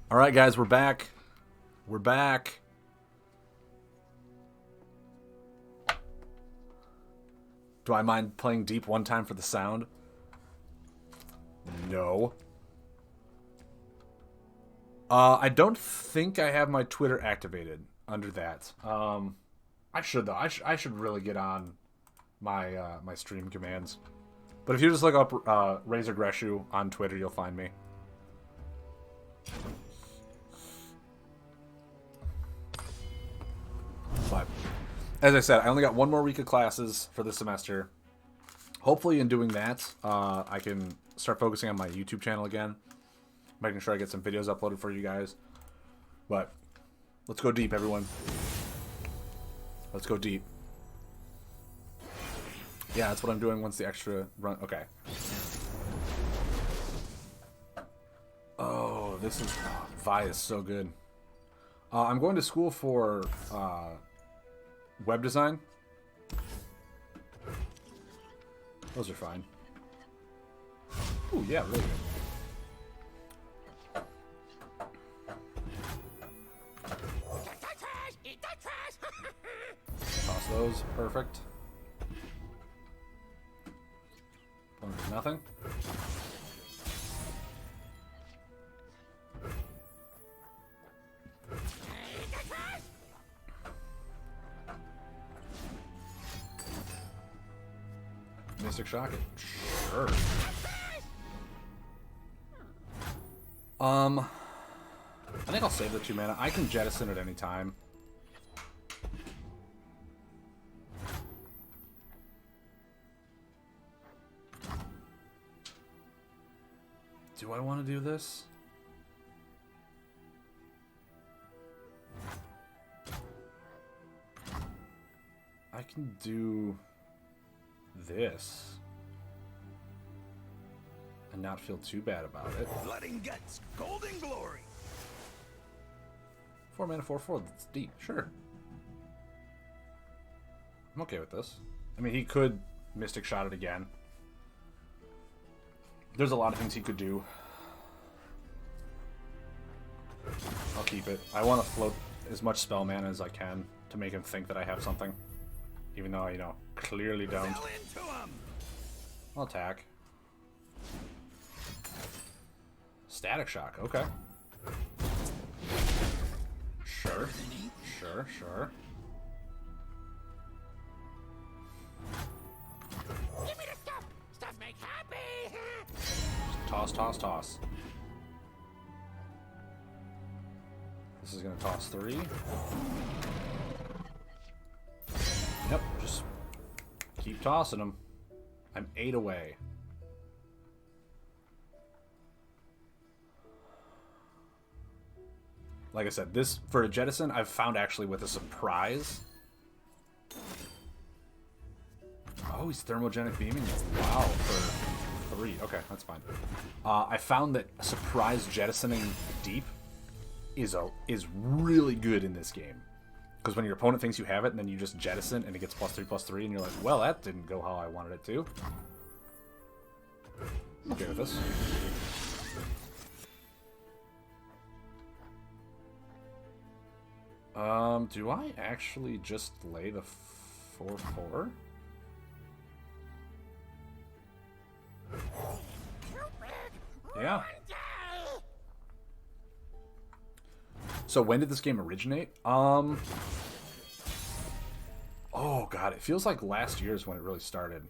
All right, guys, we're back. We're back. Do I mind playing deep one time for the sound? No. I don't think I have my Twitter activated under that. I should though. I should really get on my my stream commands. But if you just look up Razor Greshu on Twitter, you'll find me. But as I said, I only got one more week of classes for this semester. Hopefully, in doing that, I can start focusing on my YouTube channel again, making sure I get some videos uploaded for you guys. But let's go deep, everyone. Let's go deep. Yeah, that's what I'm doing once the extra run. Okay. Oh, this is Vi is so good. I'm going to school for web design. Those are fine. Ooh, yeah, really good. Toss those. Perfect. Nothing. Mystic Shock it. Sure. I think I'll save the 2 mana. I can jettison at any time. Do I want to do this? I can do this and not feel too bad about it. Blood and guts, golden glory. 4 mana, 4/4. That's deep. Sure. I'm okay with this. I mean, he could Mystic Shot it again. There's a lot of things he could do. I'll keep it. I want to float as much spell mana as I can to make him think that I have something. Even though, you know, clearly don't. I'll attack. Static Shock, okay. Sure. Sure, sure. Give me the stuff. Stuff make happy. Toss, toss, toss. This is gonna toss 3. Yep, just keep tossing them. I'm 8 away. Like I said, this for a jettison, I've found actually with a surprise. Oh, he's thermogenic beaming. Wow, for 3. Okay, that's fine. I found that surprise jettisoning deep is really good in this game. Because when your opponent thinks you have it, and then you just jettison, and it gets +3/+3, and you're like, well, that didn't go how I wanted it to. I'm okay with this. Do I actually just lay the 4/4? Yeah. So when did this game originate? Oh god, it feels like last year is when it really started.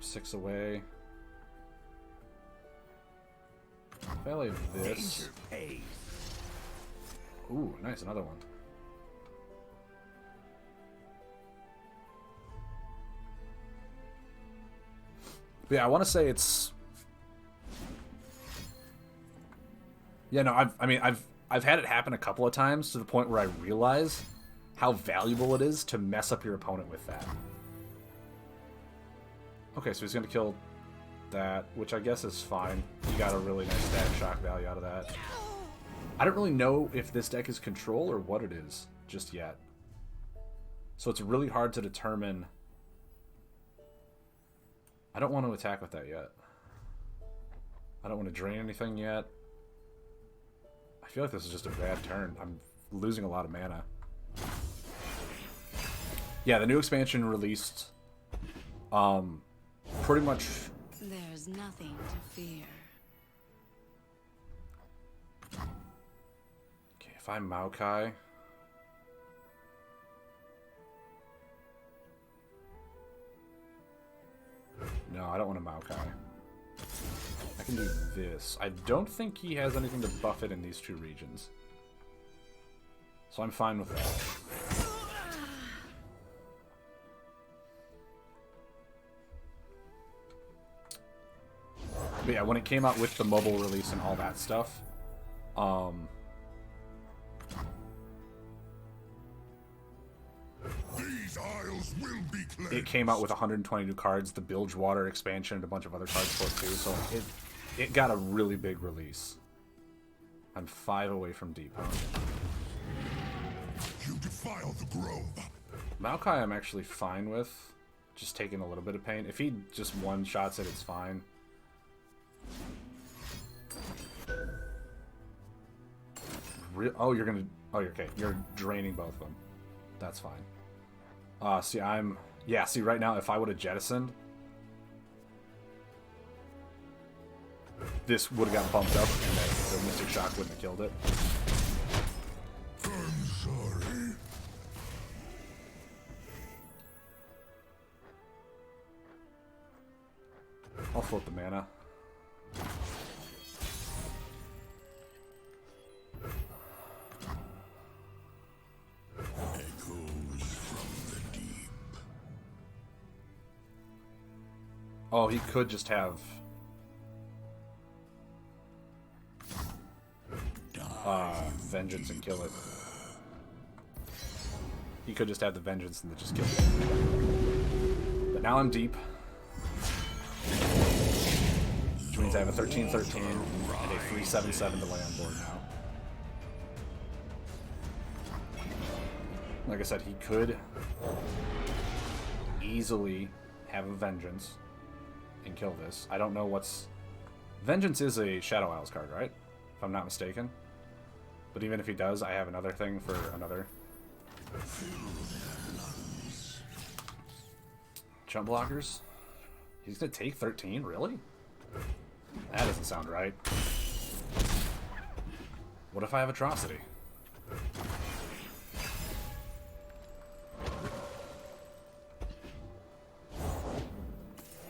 6 away. If I lay this. Ooh, nice, another one. But yeah, I want to say it's. Yeah, no, I've had it happen a couple of times to the point where I realize how valuable it is to mess up your opponent with that. Okay, so he's gonna kill that, which I guess is fine. You got a really nice static shock value out of that. I don't really know if this deck is control or what it is just yet. So it's really hard to determine. I don't want to attack with that yet. I don't want to drain anything yet. I feel like this is just a bad turn. I'm losing a lot of mana. Yeah, the new expansion released pretty much... There's nothing to fear. Okay, if I'm Maokai... No, I don't want a Maokai. I can do this. I don't think he has anything to buff it in these two regions. So I'm fine with that. But yeah, when it came out with the mobile release and all that stuff, These isles will be cleansed. it came out with 120 new cards, the Bilgewater expansion, and a bunch of other cards for it too, so it got a really big release. I'm 5 away from deep, huh? You defile the grove. Maokai I'm actually fine with, just taking a little bit of pain. If he just one-shots it, it's fine. Oh, you're gonna... Oh, you're okay. You're draining both of them. That's fine. See, I'm... Yeah, see, right now, if I would have jettisoned, this would have got bumped up, and then the Mystic Shock wouldn't have killed it. I'm sorry. I'll float the mana. Echoes from the deep. Oh, he could just have... Vengeance and kill it. He could just have the Vengeance and then just kill it. But now I'm deep. Which means I have a 13-13 and a 3-7-7 to lay on board now. Like I said, he could easily have a Vengeance and kill this. I don't know what's... Vengeance is a Shadow Isles card, right? If I'm not mistaken. But even if he does, I have another thing for another. Jump blockers? He's gonna take 13? Really? That doesn't sound right. What if I have Atrocity?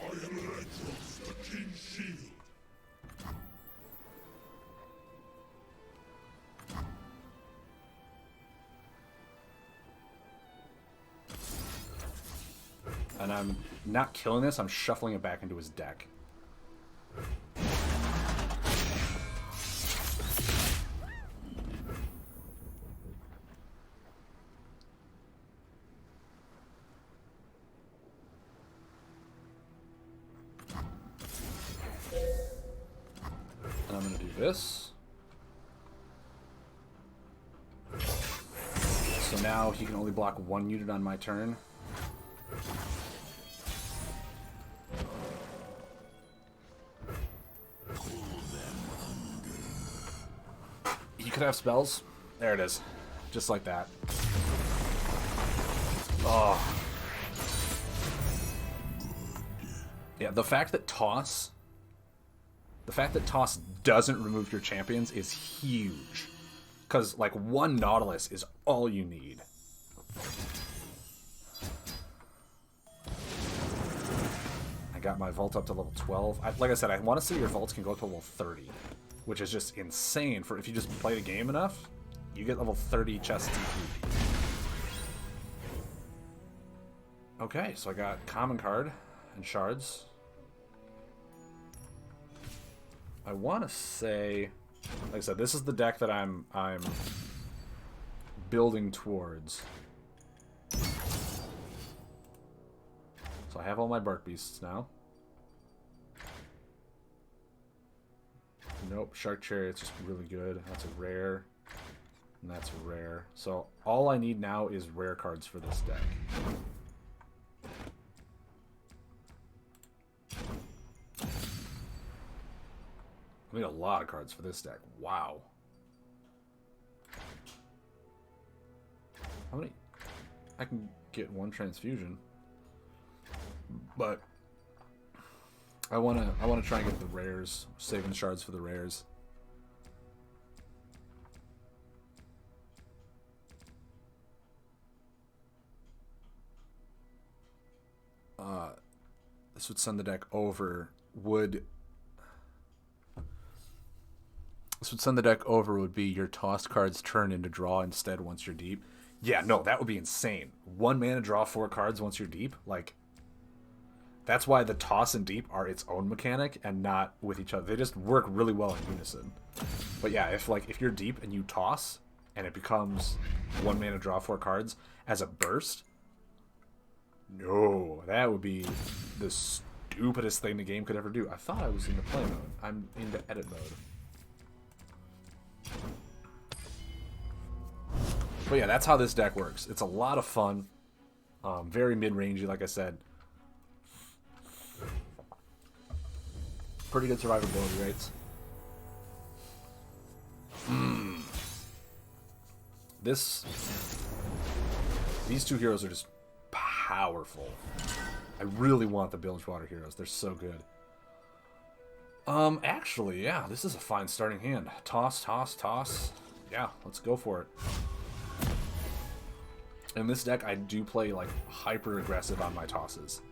I am Electros, the King's Shield. And I'm not killing this, I'm shuffling it back into his deck. And I'm going to do this. So now he can only block one unit on my turn. He could have spells. There it is. Just like that. Oh. Yeah, the fact that Toss doesn't remove your champions is huge. Because, like, one Nautilus is all you need. I got my Vault up to level 12. Like I said, I want to see your Vaults can go up to level 30. Which is just insane for if you just play the game enough, you get level 30 chest TP. Okay, so I got common card and shards. I want to say, like I said, this is the deck that I'm building towards. So I have all my Bark Beasts now. Nope, Shark Chariot's just really good. That's a rare. And that's a rare. So all I need now is rare cards for this deck. I need a lot of cards for this deck. Wow. How many? I can get one transfusion, but I wanna try and get the rares, saving the shards for the rares. This would send the deck over. This would send the deck over would be your tossed cards turn into draw instead once you're deep. Yeah, no, that would be insane. 1 mana, draw 4 cards once you're deep. Like, that's why the toss and deep are its own mechanic and not with each other. They just work really well in unison. But yeah, if you're deep and you toss and it becomes 1 mana, draw 4 cards as a burst, no, that would be the stupidest thing the game could ever do. I thought I was in the play mode. I'm into edit mode. But yeah, that's how this deck works. It's a lot of fun. Very mid-rangey, like I said. Pretty good survivability rates. These 2 heroes are just powerful. I really want the Bilgewater heroes. They're so good. Actually, yeah, this is a fine starting hand. Toss, toss, toss. Yeah, let's go for it. In this deck, I do play, like, hyper aggressive on my tosses.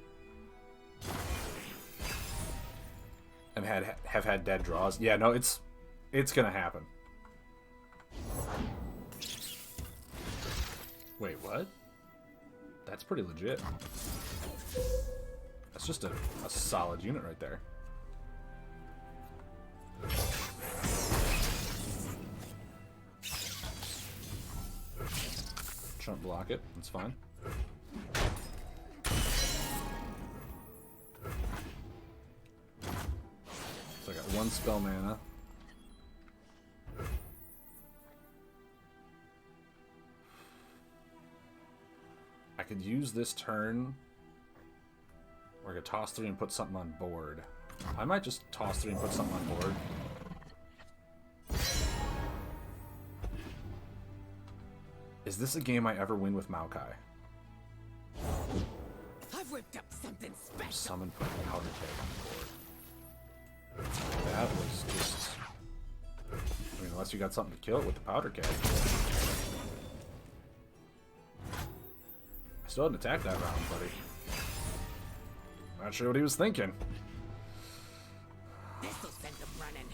And have had dead draws. Yeah, no, it's gonna happen. Wait, what? That's pretty legit. That's just a solid unit right there. Chump block it. That's fine. So I got 1 spell mana. I could use this turn, or I could toss 3 and put something on board. I might just toss 3 and put something on board. Is this a game I ever win with Maokai? I've whipped up something special. Summon put powder keg on board. That was just... I mean, unless you got something to kill it with the powder keg. I still hadn't attacked that round, buddy. Not sure what he was thinking. This'll send them running.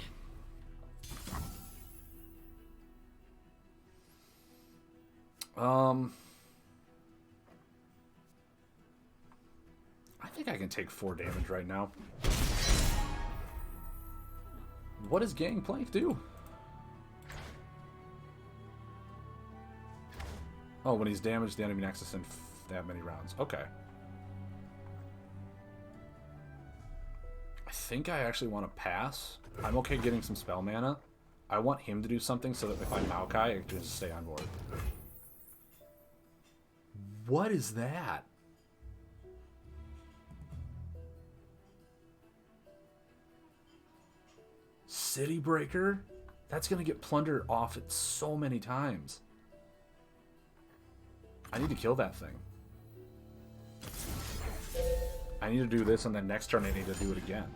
I think I can take 4 damage right now. What does Gangplank do? Oh, when he's damaged, the enemy nexus in that many rounds. Okay. I think I actually want to pass. I'm okay getting some spell mana. I want him to do something so that if I Maokai, I can just stay on board. What is that? City Breaker? That's gonna get Plunder off it so many times. I need to kill that thing. I need to do this, and then next turn I need to do it again.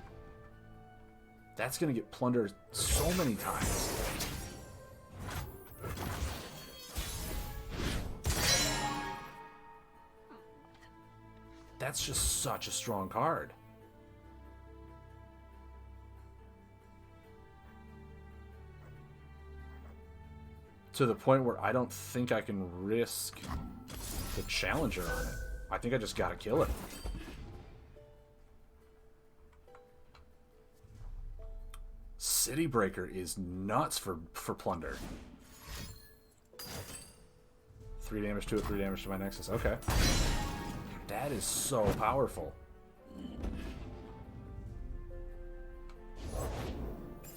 That's gonna get Plunder so many times. That's just such a strong card. To the point where I don't think I can risk the Challenger on it. I think I just gotta kill it. City Breaker is nuts for Plunder. 3 damage to it, 3 damage to my Nexus. Okay. That is so powerful.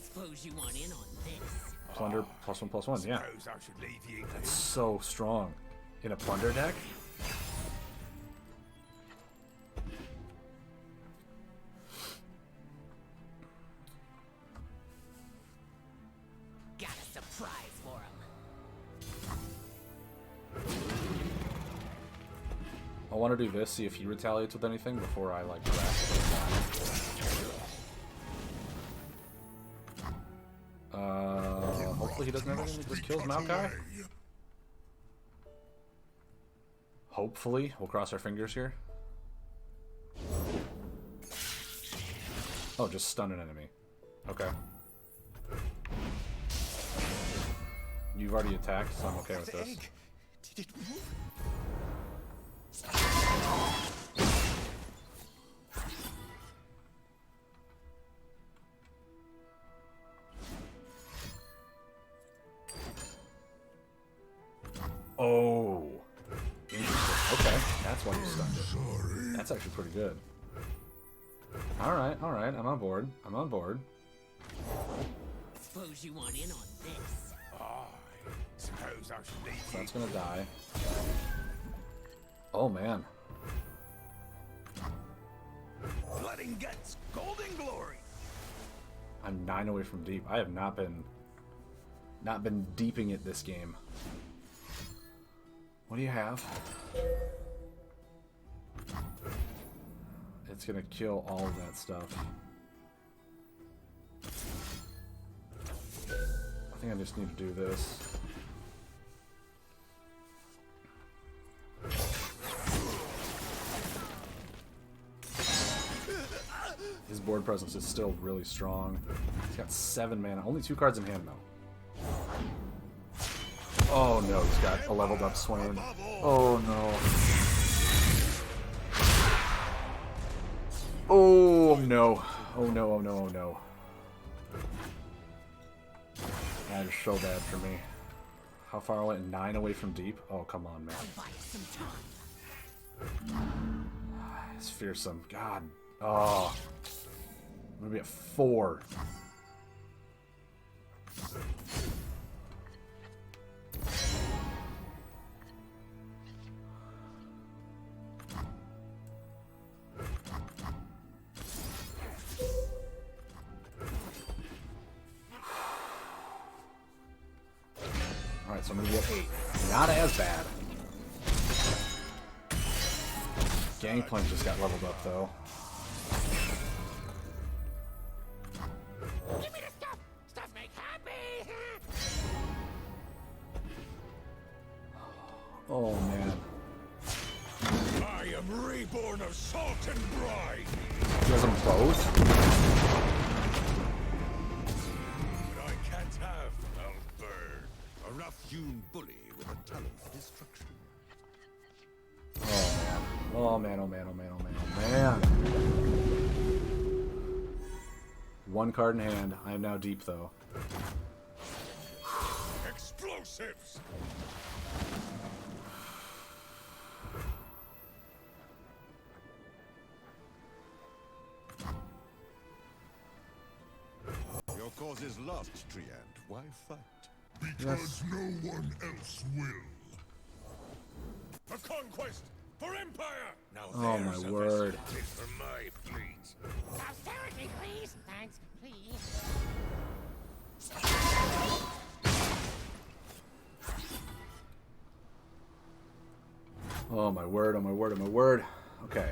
Suppose you want in on this. Plunder +1/+1, yeah. Suppose I should leave you. That's so strong. In a Plunder deck? I want to do this, see if he retaliates with anything before I, like, harass him. Hopefully he doesn't have anything that just kills Maokai. Hopefully. We'll cross our fingers here. Oh, just stun an enemy. Okay. You've already attacked, so I'm okay with this. Did it move? Oh. Interesting. Okay, that's why you stunned it. That's actually pretty good. Alright, I'm on board. I'm on board. Suppose you want in on this. Suppose I should leave So that's gonna die. Oh man. blood and guts, golden glory. I'm 9 away from deep. I have not been deeping it this game. What do you have? It's gonna kill all of that stuff. I think I just need to do this. His board presence is still really strong. He's got 7 mana. Only 2 cards in hand, though. Oh no, he's got a leveled up Swain. Oh no. Oh no. Oh no, oh no, oh no. That is so bad for me. How far away? 9 away from deep? Oh, come on, man. Buy some time. It's fearsome. God. Oh. I'm gonna be at 4. Alright, so I'm gonna be at 8. Not as bad. Gangplank just got leveled up, though. Give me the stuff! Stuff make happy! Oh, man. I am reborn of salt and brine. He has them both? But I can't have Albert, a rough-hewn bully with a talent for destruction. Oh, man. Oh, man, oh, man, oh, man, oh, man, oh, man. 1 card in hand. I am now deep, though. Explosives! Your cause is lost, Triant. Why fight? Because no one else will. For conquest! For empire! Now Oh, my there's a word. vessel fit for my fleet. Austerity, please! Thanks, please. Oh, my word, oh, my word, oh, my word. Okay.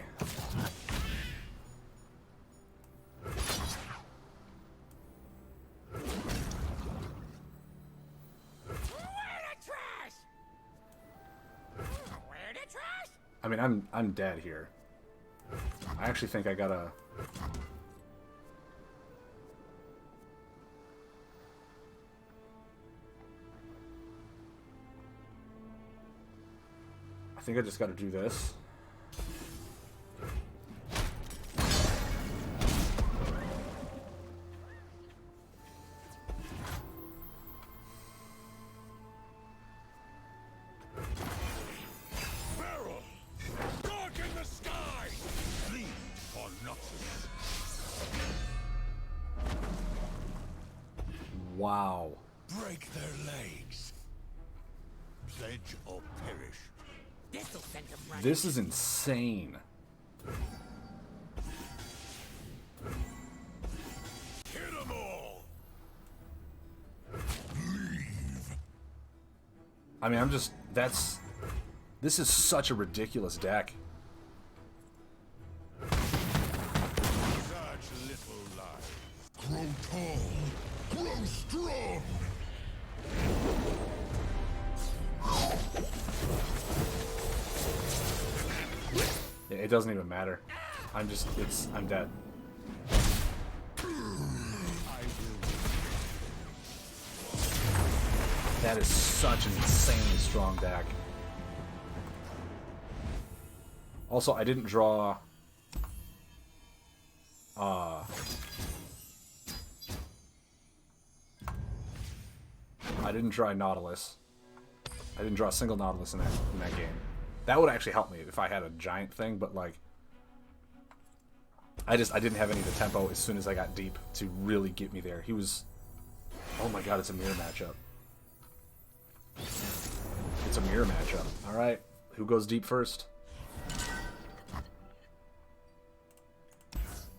Where the trash? Where the trash? I mean, I'm dead here. I actually think I gotta... I think I just gotta do this. Barrel! Dark in the sky! Lead or nothing. Wow. Break their legs. Pledge or perish. This'll send him running. This is insane. Hit 'em all! Leave. I mean, I'm just... That's... This is such a ridiculous deck. It doesn't even matter. I'm dead. That is such an insanely strong deck. Also, I didn't draw... I didn't draw a Nautilus. I didn't draw a single Nautilus in that game. That would actually help me if I had a giant thing, but like... I didn't have any of the tempo as soon as I got deep to really get me there. He was... Oh my god, it's a mirror matchup. It's a mirror matchup. Alright, who goes deep first?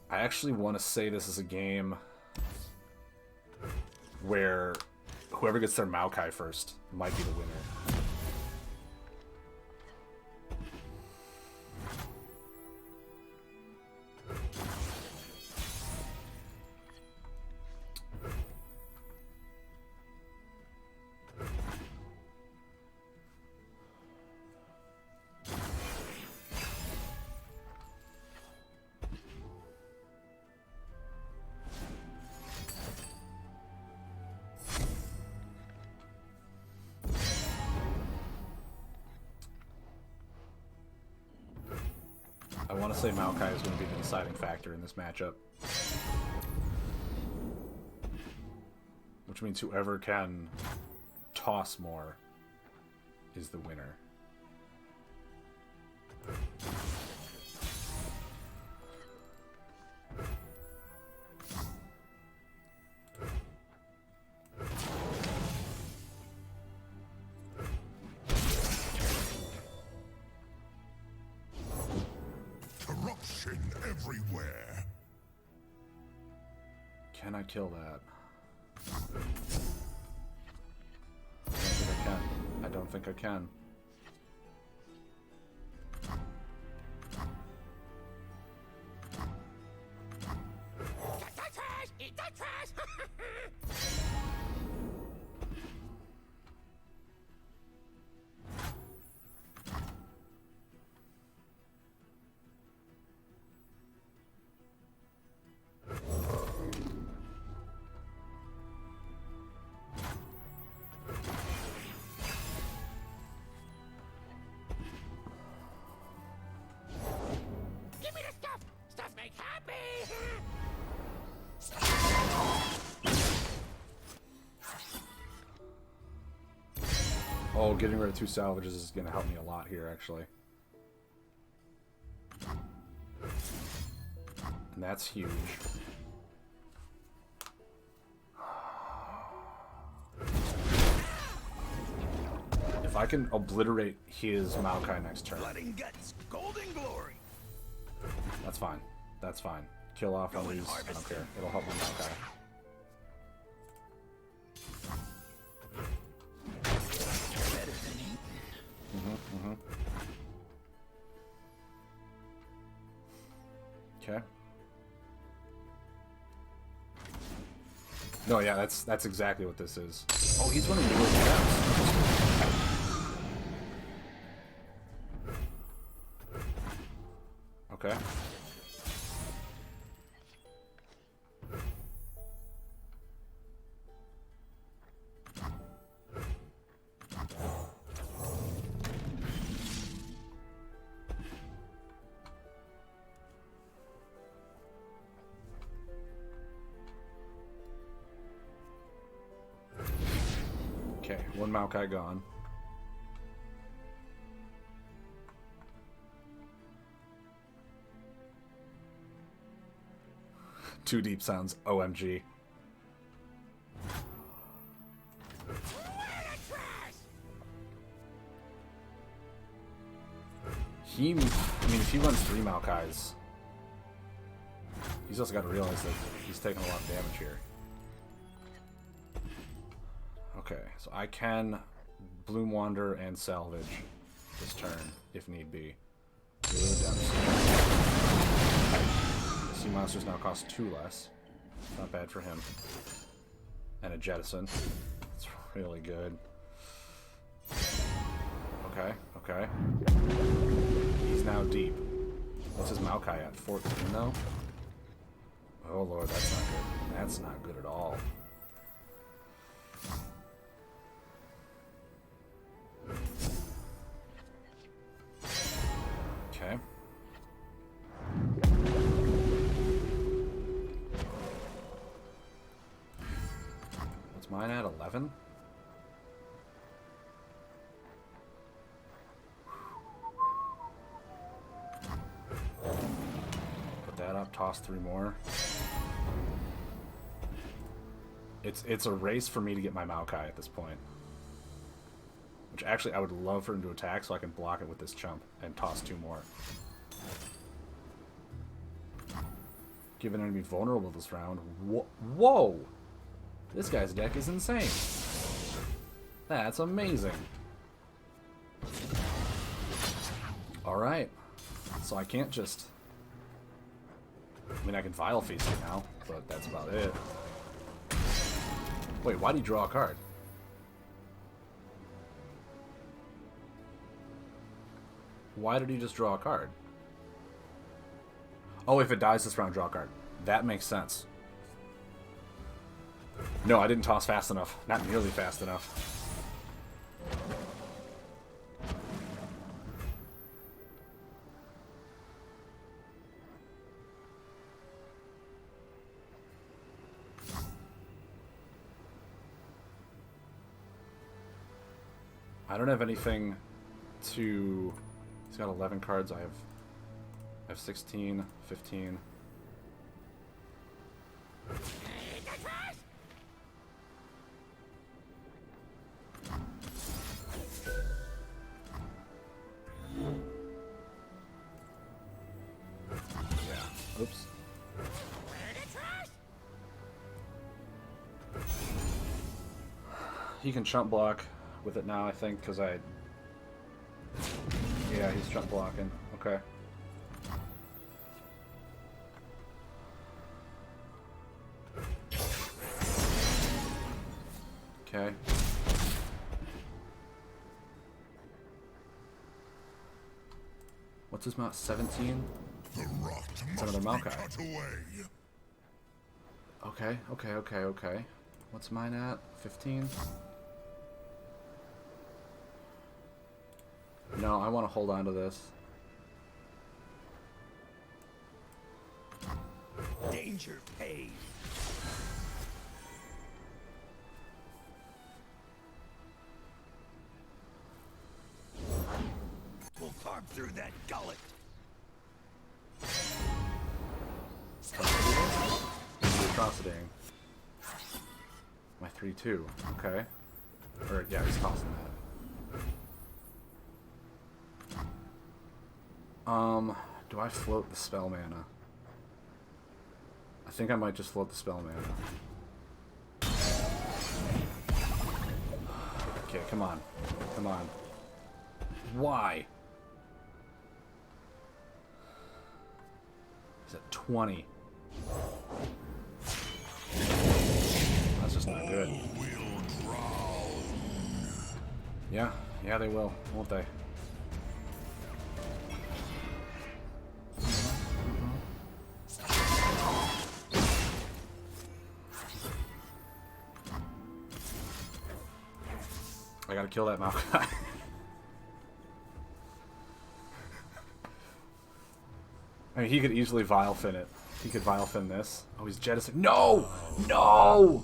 I actually want to say this is a game where whoever gets their Maokai first might be the winner. I want to say Maokai is going to be the deciding factor in this matchup. Which means whoever can toss more is the winner. Corruption everywhere. Can I kill that? I don't think I can. I don't think I can. Get the trash! Eat the trash! Give me the stuff! Stuff make happy! Oh, getting rid of 2 salvages is going to help me a lot here, actually. And that's huge. If I can obliterate his Maokai next turn, Blood and guts, golden glory. that's fine. That's fine. Kill off, I'll lose. I don't care. It'll help my Maokai. Better than eating. Okay. No, yeah, that's exactly what this is. Oh, he's running the Okay. Okay, 1 Maokai gone. Too deep sounds OMG. I mean, if he runs 3 Maokais, he's also got to realize that he's taking a lot of damage here. Okay, so I can Bloom Wander and salvage this turn, if need be. Sea monsters now cost 2 less. Not bad for him. And a jettison. It's really good. Okay, okay. He's now deep. What's his Maokai at? 14 though? Oh lord, that's not good. That's not good at all. Okay. What's mine at? 11? Put that up, toss 3 more. It's a race for me to get my Maokai at this point. Which actually I would love for him to attack so I can block it with this chump and toss 2 more. Give an enemy vulnerable this round. Whoa! This guy's deck is insane. That's amazing. Alright. So I can't just... I mean, I can Vile Feast it now, but that's about it. Wait, why did he draw a card? Why did he just draw a card? Oh, if it dies this round, draw a card. That makes sense. No, I didn't toss fast enough. Not nearly fast enough. I don't have anything to... He's got 11 cards. I have 16, 15. Yeah. Oops. He can chump block with it now, I think, because I... Yeah, he's chump blocking. Okay. Okay. What's his mount? 17? The rot It's another must be Maokai. cut away. Okay. What's mine at? 15? No, I want to hold on to this. Danger pays. We'll carve through that gullet. Atrocitying. My 3-2. Okay. Or, yeah, he's tossing that. Do I float the spell mana? I think I might just float the spell mana. Okay, come on. Come on. Why? He's at 20. That's just not good. Yeah, they will, won't they? I gotta kill that Maokai. I mean, he could easily Vile Fin it. He could Vile Fin this. Oh, he's jettisoning. No! No!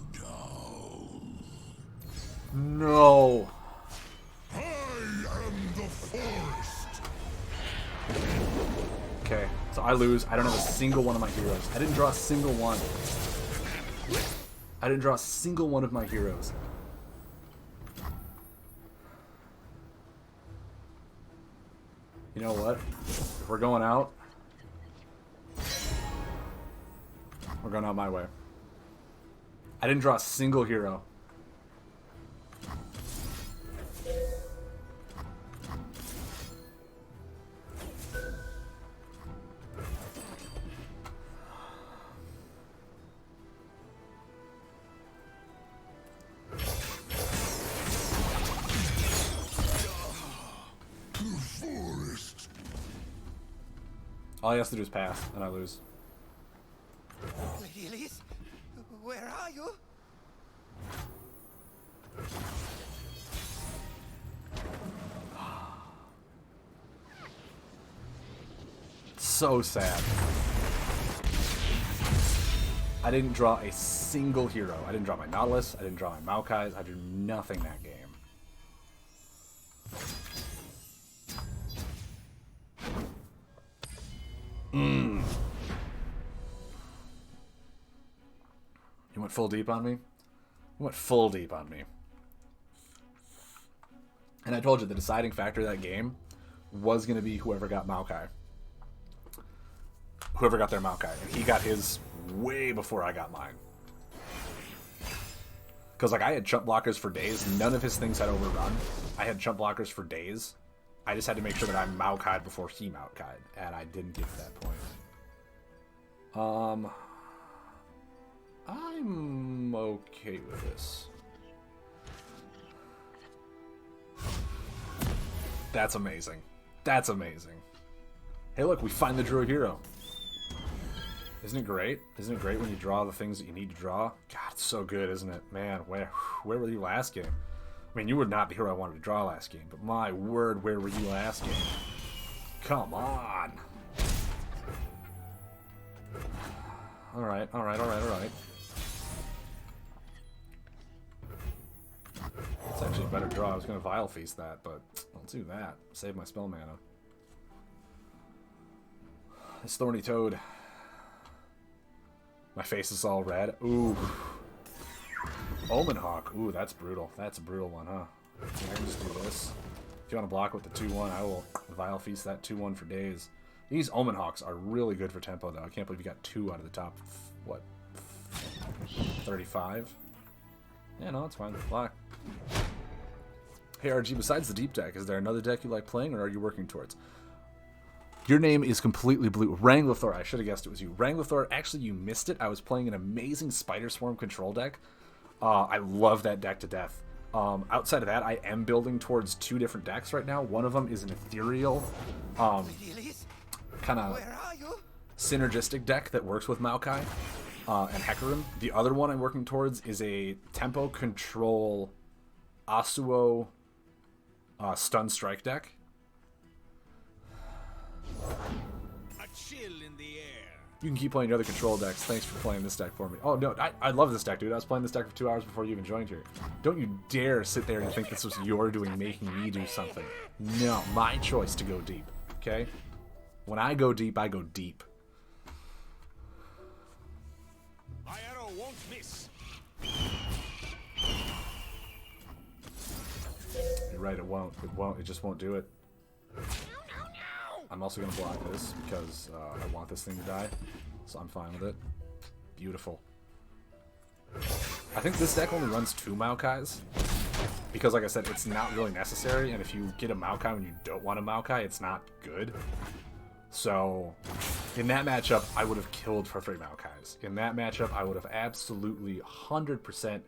No! I am the forest. Okay, so I lose. I don't have a single one of my heroes. I didn't draw a single one. I didn't draw a single one of my heroes. You know what? If we're going out, we're going out my way. I didn't draw a single hero. All he has to do is pass, and I lose. Lady Elise, where are you? So sad. I didn't draw a single hero. I didn't draw my Nautilus. I didn't draw my Maokais. I drew nothing that game. You went full deep on me? You went full deep on me. And I told you the deciding factor of that game was going to be whoever got Maokai. Whoever got their Maokai. And he got his way before I got mine. Because, like, I had chump blockers for days. None of his things had overrun. I had chump blockers for days. I just had to make sure that I Maokai'd before he Maokai'd. And I didn't get to that point. I'm okay with this. That's amazing. That's amazing. Hey, look, we finally drew a hero. Isn't it great? Isn't it great when you draw the things that you need to draw? God, it's so good, isn't it? Man, where were you last game? I mean, you were not the hero I wanted to draw last game, but my word, where were you last game? Come on. Alright. It's actually a better draw. I was going to Vile Feast that, but I'll do that. Save my spell mana. This Thorny Toad. My face is all red. Ooh. Omen Hawk. Ooh, that's brutal. That's a brutal one, huh? I can just do this. If you want to block with the 2-1, I will Vile Feast that 2-1 for days. These Omen Hawks are really good for tempo, though. I can't believe you got 2 out of the top, what, 35? Yeah, no, it's fine. Block. Hey, RG, besides the deep deck, is there another deck you like playing, or are you working towards? Your name is completely blue. Wrangler, I should have guessed it was you. Wrangler, actually, you missed it. I was playing an amazing Spider Swarm control deck. I love that deck to death. Outside of that, I am building towards 2 different decks right now. One of them is an ethereal, kind of synergistic deck that works with Maokai and Hecarim. The other one I'm working towards is a tempo control Asuo stun strike deck. A chill in the air. You can keep playing your other control decks. Thanks for playing this deck for me. Oh, no, I love this deck, dude. I was playing this deck for 2 hours before you even joined here. Don't you dare sit there and think this was your doing, making me do something. No, my choice to go deep, okay? When I go deep, I go deep. My arrow won't miss. You're right, it won't. It won't. It just won't do it. I'm also going to block this because I want this thing to die. So I'm fine with it. Beautiful. I think this deck only runs 2 Maokais. Because, like I said, it's not really necessary. And if you get a Maokai when you don't want a Maokai, it's not good. So, in that matchup, I would have killed for 3 Maokais. In that matchup, I would have absolutely 100%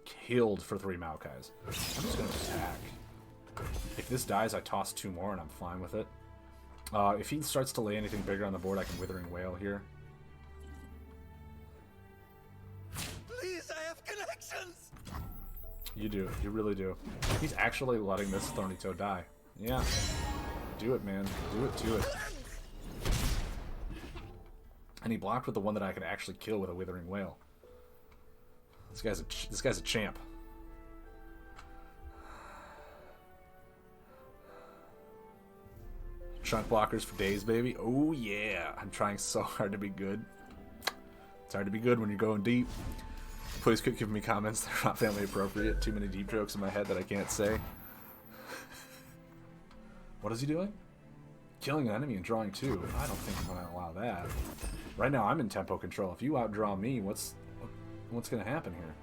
killed for 3 Maokais. I'm just going to attack. If this dies, I toss 2 more and I'm fine with it. If he starts to lay anything bigger on the board, I can Withering Wail here. Please, I have connections. You do. You really do. He's actually letting this Thorny Toad die. Yeah. Do it, man. Do it to it. And he blocked with the one that I could actually kill with a Withering Wail. This guy's a champ. Chunk blockers for days, baby. Oh, yeah. I'm trying so hard to be good. It's hard to be good when you're going deep. Please quit giving me comments that are not family appropriate. Too many deep jokes in my head that I can't say. What is he doing? Killing an enemy and drawing 2. I don't think I'm going to allow that. Right now, I'm in tempo control. If you outdraw me, what's going to happen here?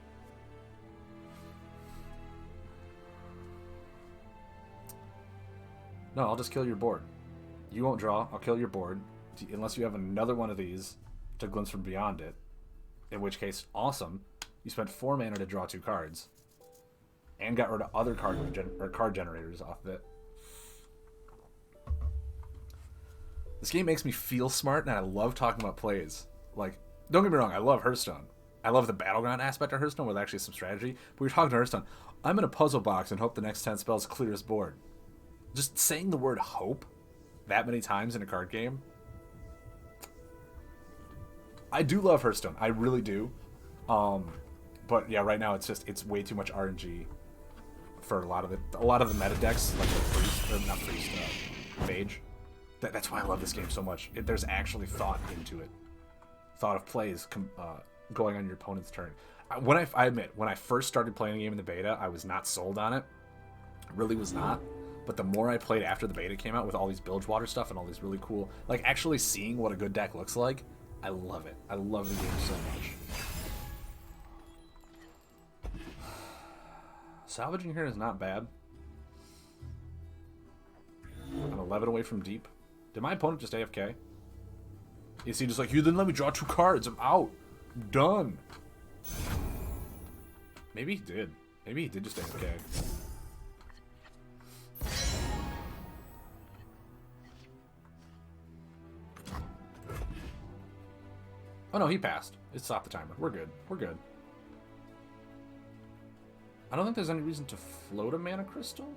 No, I'll just kill your board. You won't draw. I'll kill your board. Unless you have another one of these to Glimpse from Beyond it. In which case, awesome. You spent 4 mana to draw 2 cards. And got rid of other card generators off of it. This game makes me feel smart, and I love talking about plays. Like, don't get me wrong, I love Hearthstone. I love the battleground aspect of Hearthstone where there's actually some strategy. But we're talking to Hearthstone. I'm in a puzzle box and hope the next 10 spells clear his board. Just saying the word hope that many times in a card game. I do love Hearthstone. I really do. But yeah, right now it's way too much RNG for a lot of the meta decks, like the priest, or not priest, mage. That's why I love this game so much. There's actually thought into it. Thought of plays going on your opponent's turn. I admit, when I first started playing the game in the beta, I was not sold on it. Really was not. But the more I played after the beta came out with all these Bilgewater stuff and all these really cool, like actually seeing what a good deck looks like, I love it. I love the game so much. Salvaging here is not bad. I'm 11 away from deep. Did my opponent just AFK? Is he just like, you didn't let me draw 2 cards, I'm out. I'm done. Maybe he did. Maybe he did just AFK. Oh no, he passed. It stopped the timer. We're good. We're good. I don't think there's any reason to float a mana crystal.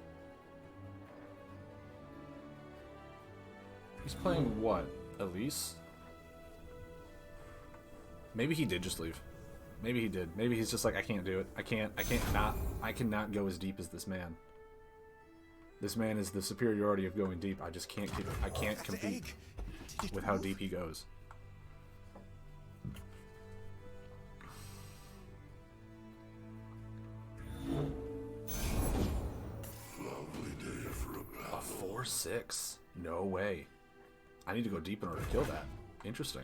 He's playing what? Elise? Maybe he did just leave. Maybe he did. Maybe he's just like, I can't do it. I cannot go as deep as this man. This man is the superiority of going deep. I just can't compete with how deep he goes. A 4/6? No way. I need to go deep in order to kill that. Interesting.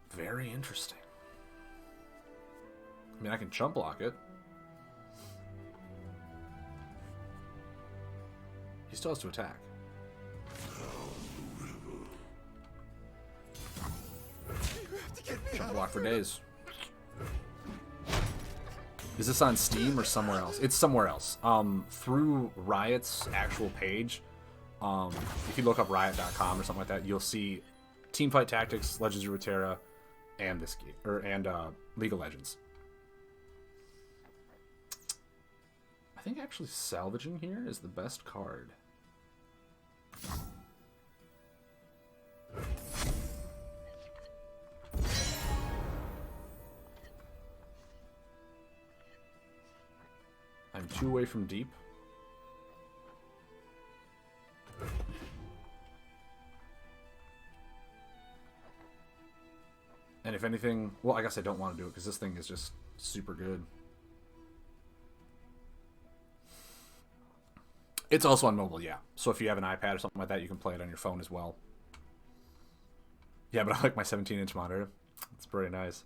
Very interesting. I mean, I can chump block it. He still has to attack. Chump block for days. Is this on Steam or somewhere else? It's somewhere else. Through Riot's actual page, if you look up riot.com or something like that, you'll see Teamfight Tactics, Legends of Runeterra, and this game, and League of Legends. I think actually salvaging here is the best card. I'm 2 away from deep. And if anything, well, I guess I don't want to do it because this thing is just super good. It's also on mobile, yeah. So if you have an iPad or something like that, you can play it on your phone as well. Yeah, but I like my 17-inch monitor. It's pretty nice.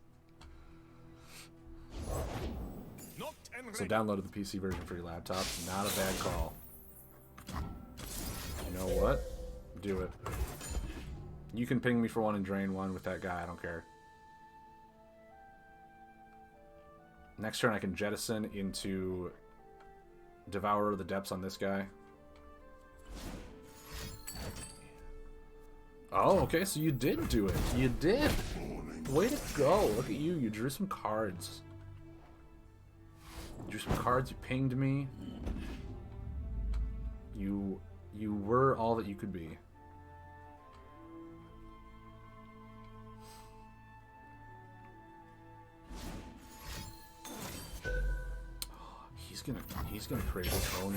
So downloaded the PC version for your laptop. Not a bad call. You know what? Do it. You can ping me for one and drain one with that guy. I don't care. Next turn I can jettison into Devourer of the Depths on this guy. Oh, okay, so you did do it. You did. Way to go. Look at you. You drew some cards. You drew some cards. You pinged me. You were all that you could be. He's gonna create his own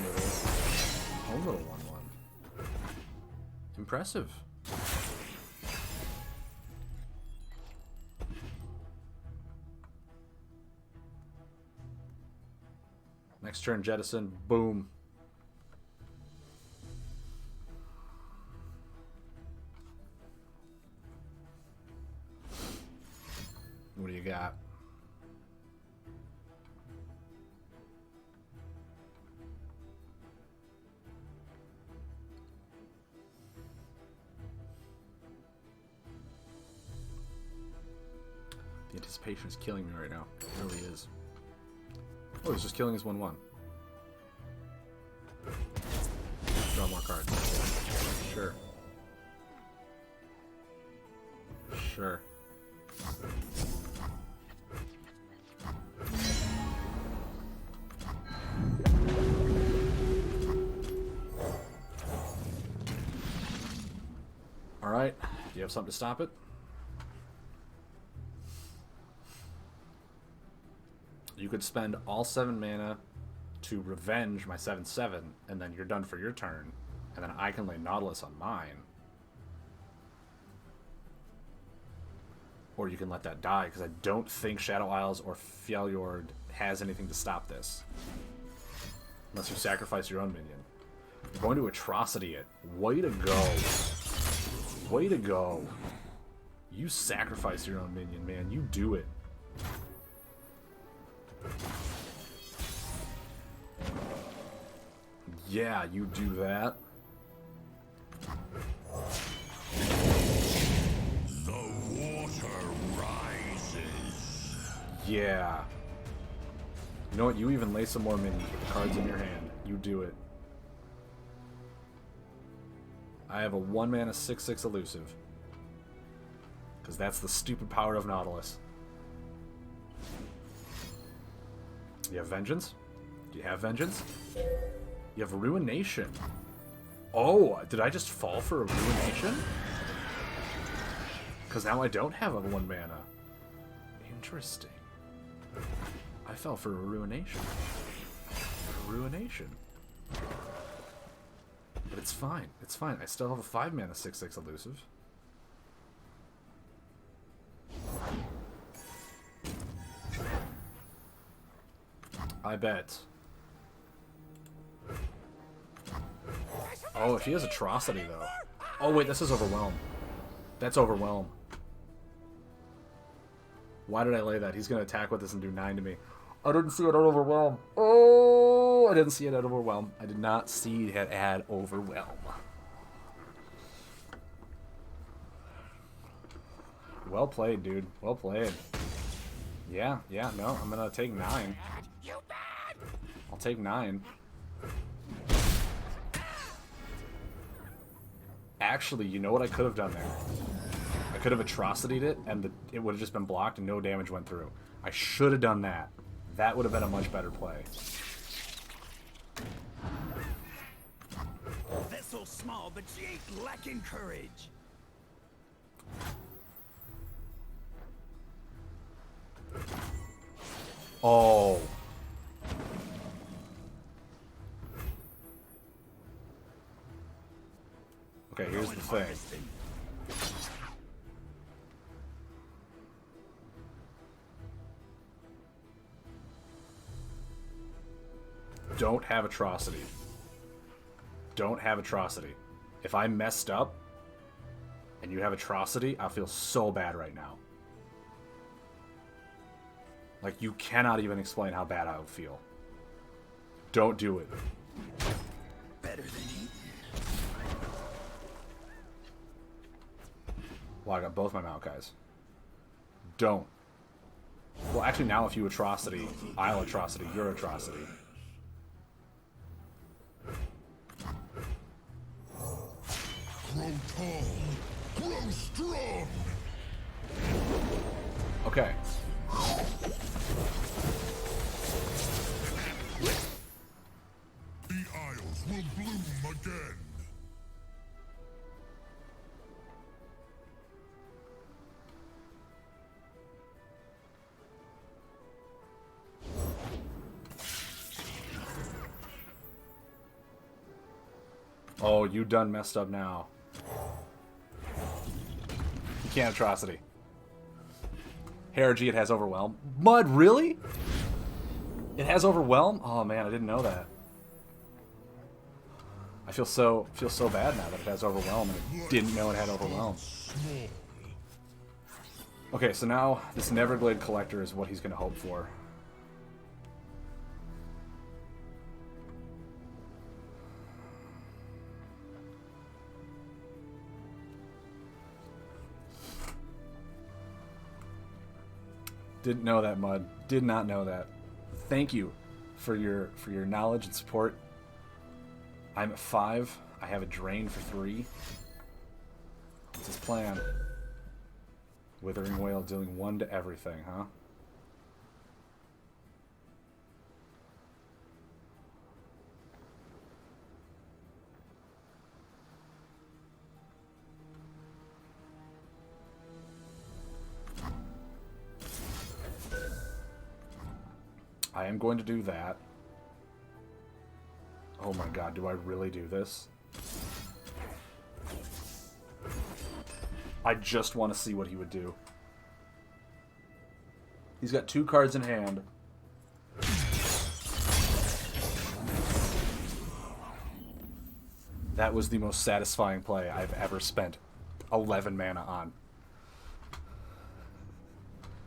little 1/1. Impressive. Next turn, jettison. Boom. What do you got? The anticipation is killing me right now. It really is. Oh, he's just killing his 1/1. Draw more cards. Sure. Sure. Alright. Do you have something to stop it? You could spend all 7 mana to revenge my 7/7, and then you're done for your turn. And then I can lay Nautilus on mine. Or you can let that die, because I don't think Shadow Isles or Fjord has anything to stop this. Unless you sacrifice your own minion. You're going to Atrocity it. Way to go. Way to go. You sacrifice your own minion, man. You do it. Yeah, you do that. The water rises. Yeah. You know what? You even lay some more minions with the cards in your hand. You do it. I have a 1-mana 6/6 elusive. Because that's the stupid power of Nautilus. You have Vengeance? Do you have Vengeance? You have Ruination. Oh, did I just fall for a Ruination? Because now I don't have a 1 mana. Interesting. I fell for a Ruination. Ruination. But it's fine. It's fine. I still have a 5-mana 6/6 elusive. I bet. Oh, if he has Atrocity, though. Oh, wait, this is Overwhelm. That's Overwhelm. Why did I lay that? He's going to attack with this and do 9 to me. I didn't see it at Overwhelm. Oh, I didn't see it at Overwhelm. I did not see it at Overwhelm. Well played, dude. Well played. Yeah, no, I'm going to take 9. You bad! I'll take 9. Actually, you know what I could have done there? I could have Atrocity'd it, and it would have just been blocked and no damage went through. I should have done that. That would have been a much better play. Vessel small, but she ain't lacking courage. Oh. Okay, here's the thing. Don't have Atrocity. Don't have Atrocity. If I messed up and you have Atrocity, I feel so bad right now. Like, you cannot even explain how bad I would feel. Don't do it. Better than he. Well, I got both my Maokais. Don't. Well, actually, now if you Atrocity, I'll Atrocity, your Atrocity. Grow tall. Grow strong. Okay. The Isles will bloom again. Oh, you done messed up now. You can't Atrocity. Heraldry, it has Overwhelm. Mud, really? It has Overwhelm? Oh man, I didn't know that. I feel so bad now that it has Overwhelm and it didn't know it had Overwhelm. Okay, so now this Neverglade Collector is what he's going to hope for. Didn't know that, Mud. Did not know that. Thank you for your knowledge and support. I'm at 5. I have a drain for 3. What's his plan? Withering Wail dealing 1 to everything, huh? I am going to do that. Oh my god, do I really do this? I just want to see what he would do. He's got 2 cards in hand. That was the most satisfying play I've ever spent 11 mana on.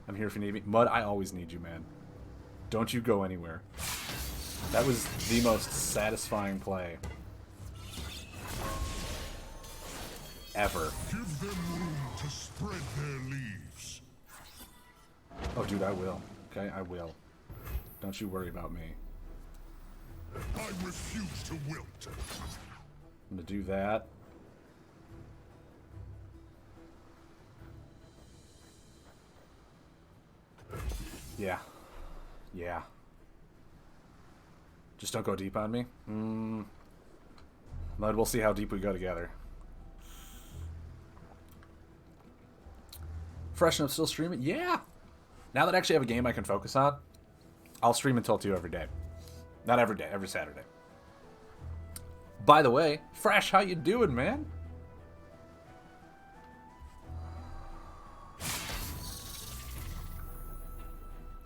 I'm here if you need me. Mud, I always need you, man. Don't you go anywhere. That was the most satisfying play ever. Give them room to spread their leaves. Oh, dude, I will. Okay, I will. Don't you worry about me. I refuse to wilt. I'm gonna do that. Yeah. Yeah. Just don't go deep on me? Mud, we'll see how deep we go together. Fresh enough still streaming? Yeah! Now that I actually have a game I can focus on, I'll stream until 2 every day. Not every day, every Saturday. By the way, Fresh, how you doing, man?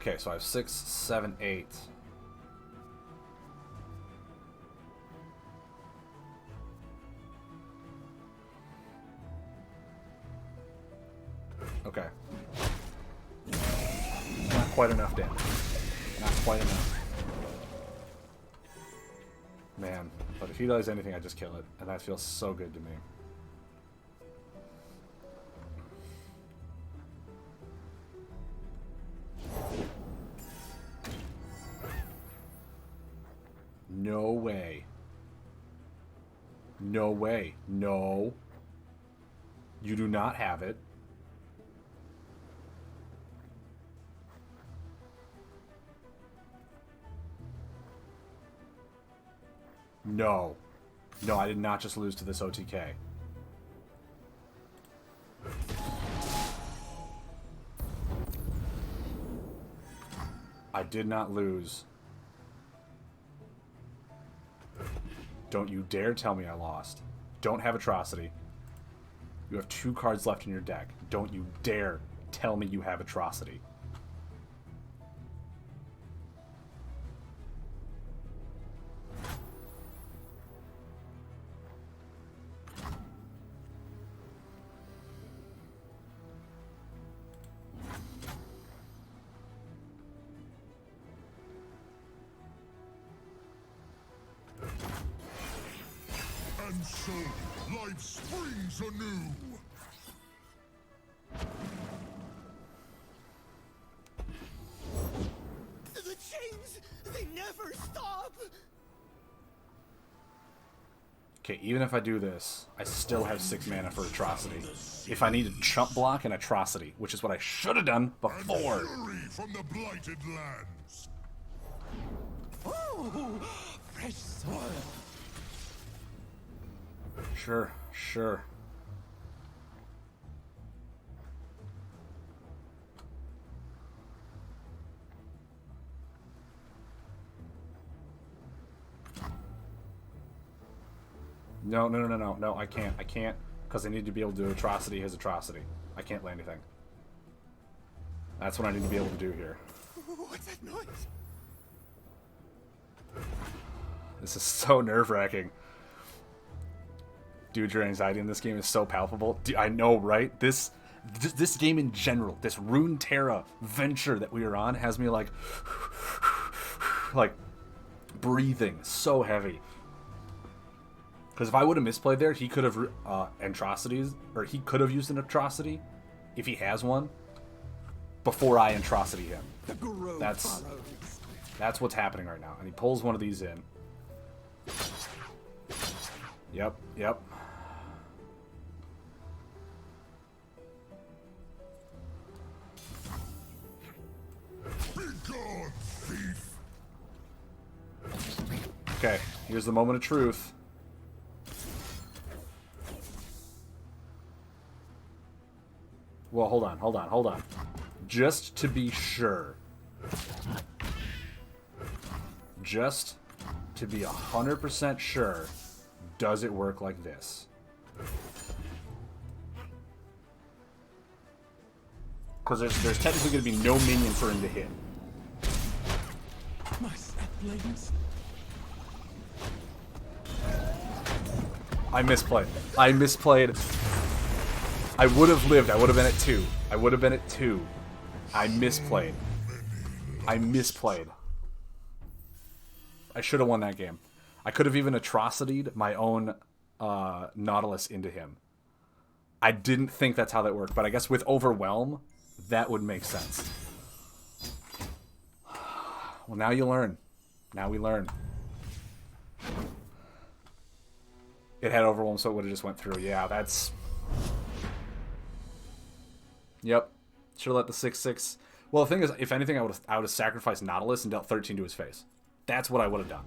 Okay, so I have 6, 7, 8. Okay. Not quite enough damage. Not quite enough. Man, but if he does anything, I just kill it. And that feels so good to me. No way. No way. No. You do not have it. No. No, I did not just lose to this OTK. I did not lose. Don't you dare tell me I lost. Don't have Atrocity. You have 2 cards left in your deck. Don't you dare tell me you have Atrocity. And so, life springs anew. The chains, they never stop. Okay, even if I do this, I still have 6 mana for Atrocity. If I need to chump block an Atrocity, which is what I should have done before. And fury from the blighted lands. Ooh, fresh soil. Sure, sure. No, no, no, no, no, no, I can't, because I need to be able to do Atrocity his Atrocity. I can't play anything. That's what I need to be able to do here. What's that noise? This is so nerve-wracking. Dude, your anxiety in this game is so palpable. I know, right? This game in general, this Runeterra venture that we are on, has me like breathing so heavy. Because if I would have misplayed there, he could have Atrocities, or he could have used an Atrocity, if he has one, before I Atrocity him. That's what's happening right now. And he pulls one of these in. Yep, yep. Be gone, thief! Okay, here's the moment of truth. Well, hold on, hold on, hold on. Just to be sure. Just to be 100% sure, does it work like this? Because there's technically going to be no minion for him to hit. My saplings. I misplayed. I misplayed. I would have lived. I would have been at 2. I would have been at 2. I misplayed. I misplayed. I should have won that game. I could have even atrocitied my own Nautilus into him. I didn't think that's how that worked, but I guess with Overwhelm, that would make sense. Well, now you learn. Now we learn. It had Overwhelm, so it would have just went through. Yeah, that's... Yep. Should have let the 6/6... Well, the thing is, if anything, I would have sacrificed Nautilus and dealt 13 to his face. That's what I would have done.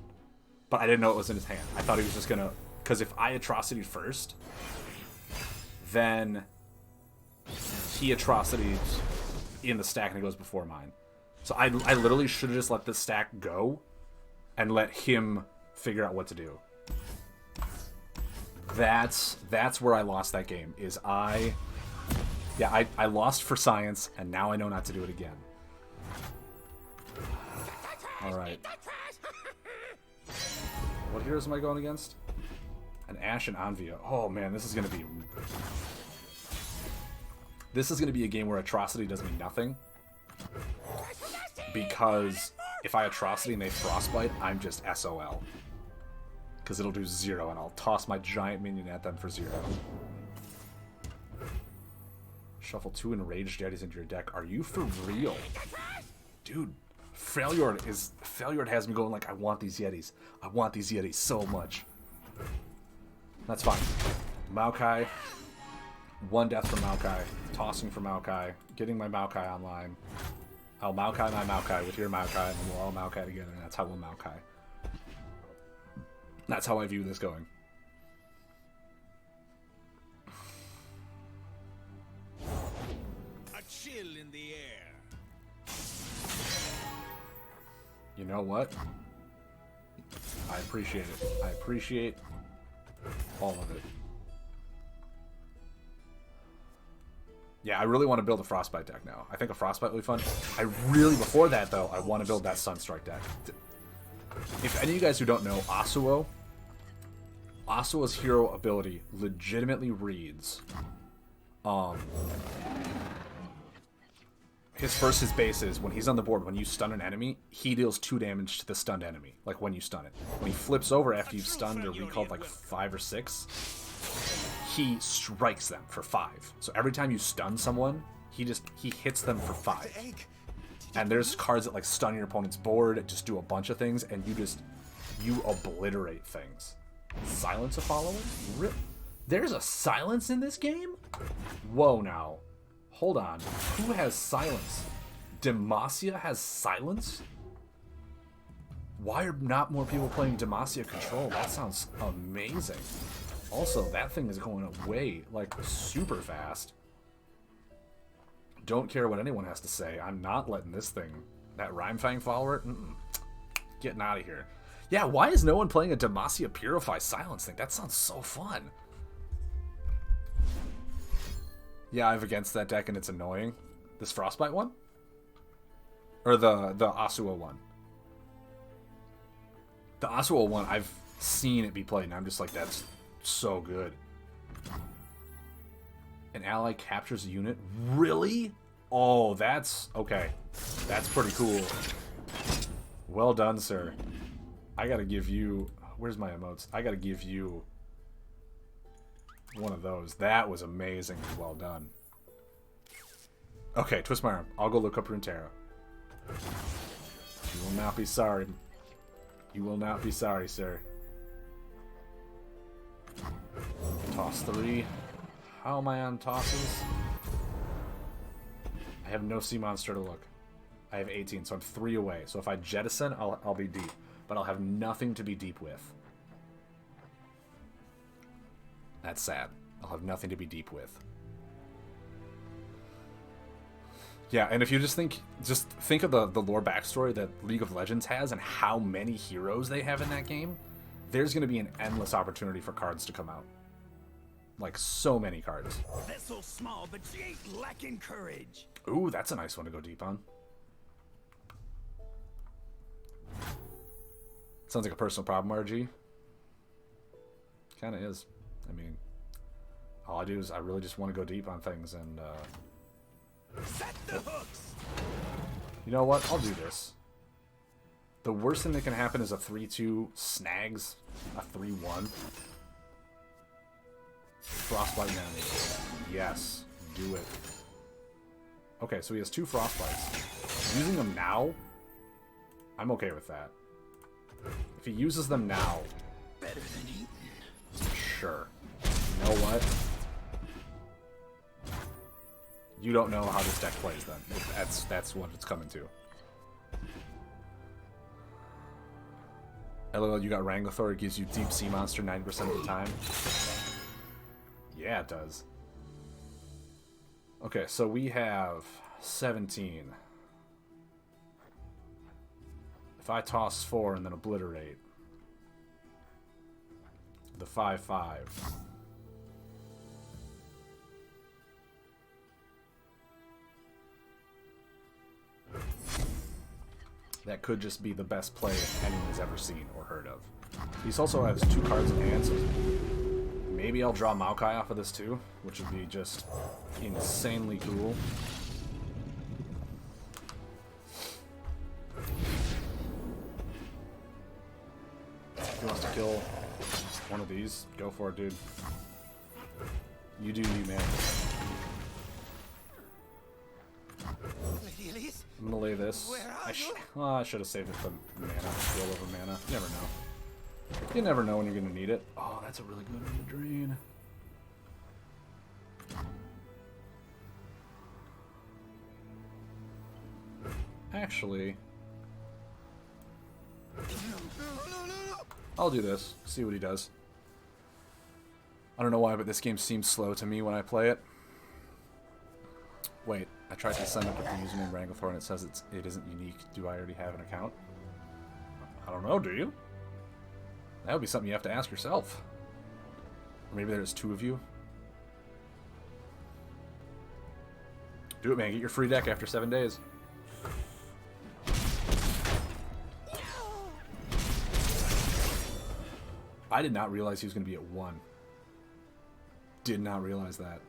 But I didn't know it was in his hand. I thought he was just going to... Because if I atrocitied first, then he atrocities in the stack and it goes before mine. So I literally should have just let this stack go and let him figure out what to do. That's where I lost that game, is I lost for science, and now I know not to do it again. Alright. What heroes am I going against? An Ashe and Anvia. Oh man, this is gonna be... This is gonna be a game where Atrocity does me nothing. Because if I Atrocity and they Frostbite, I'm just SOL. Because it'll do 0, and I'll toss my giant minion at them for 0. Shuffle 2 Enraged Yetis into your deck. Are you for real? Dude, Failure has me going like, I want these Yetis. I want these Yetis so much. That's fine. Maokai. 1 death for Maokai. Tossing for Maokai. Getting my Maokai online. I'll Maokai my Maokai with your Maokai, and then we'll all Maokai together, and that's how we'll Maokai. That's how I view this going. A chill in the air. You know what? I appreciate it. I appreciate all of it. Yeah, I really want to build a Frostbite deck now. I think a Frostbite will be fun. I really, before that though, I want to build that Sunstrike deck. If any of you guys who don't know, Asuo's hero ability legitimately reads, his base is, when he's on the board, when you stun an enemy, he deals 2 damage to the stunned enemy, like when you stun it. When he flips over after you've stunned or recalled like 5 or 6, he strikes them for 5. So every time you stun someone, he hits them for 5. And there's cards that like stun your opponent's board, just do a bunch of things, and you obliterate things. Silence a follower? There's a silence in this game? Whoa now. Hold on. Who has silence? Demacia has silence? Why are not more people playing Demacia Control? That sounds amazing. Also, that thing is going away, like, super fast. Don't care what anyone has to say. I'm not letting this thing... That Rhymefang follower? Getting out of here. Yeah, why is no one playing a Demacia Purify Silence thing? That sounds so fun. Yeah, I've against that deck and it's annoying. This Frostbite one? Or the Asuo one? The Asuo one, I've seen it be played and I'm just like, that's so good. An ally captures a unit? Really? Oh, that's... Okay. That's pretty cool. Well done, sir. I gotta give you... Where's my emotes? I gotta give you one of those. That was amazing. Well done. Okay, twist my arm. I'll go look up Runeterra. You will not be sorry. You will not be sorry, sir. toss 3. How am I on tosses? I have no sea monster to look. I have 18, so I'm 3 away. So if I jettison, I'll be deep. But I'll have nothing to be deep with. That's sad. I'll have nothing to be deep with. Yeah, and if you just think of the lore backstory that League of Legends has and how many heroes they have in that game, there's going to be an endless opportunity for cards to come out. Like, so many cards. Vessel small, but she ain't lacking courage. Ooh, that's a nice one to go deep on. Sounds like a personal problem, RG. Kinda is. I mean, all I do is I really just want to go deep on things, and, Set the hooks. you know what? I'll do this. The worst thing that can happen is a 3-2 snags a 3-1. Frostbite damage. Yes. Do it. Okay, so he has 2 Frostbites. Using them now, I'm okay with that. If he uses them now, Better than eating. sure. You know what? You don't know how this deck plays then. That's what it's coming to. LOL, you got Wrangler. It gives you Deep Sea Monster 90% of the time. Yeah, it does. Okay, so we have 17. If I toss 4 and then obliterate the 5/5. That could just be the best play anyone's ever seen or heard of. He also has 2 cards in hand, so maybe I'll draw Maokai off of this too, which would be just insanely cool. If he wants to kill one of these, go for it, dude. You do you, man. Lady Elise? I'm gonna lay this. Where are you? I should have saved it for mana. Roll over mana. You never know. You never know when you're gonna need it. Oh, that's a really good one to drain. Actually, I'll do this. See what he does. I don't know why, but this game seems slow to me when I play it. Wait, I tried to sign up with the username Wranglethor and it says it isn't unique. Do I already have an account? I don't know, do you? That would be something you have to ask yourself. Or maybe there's 2 of you. Do it, man. Get your free deck after 7 days. I did not realize he was going to be at 1. Did not realize that.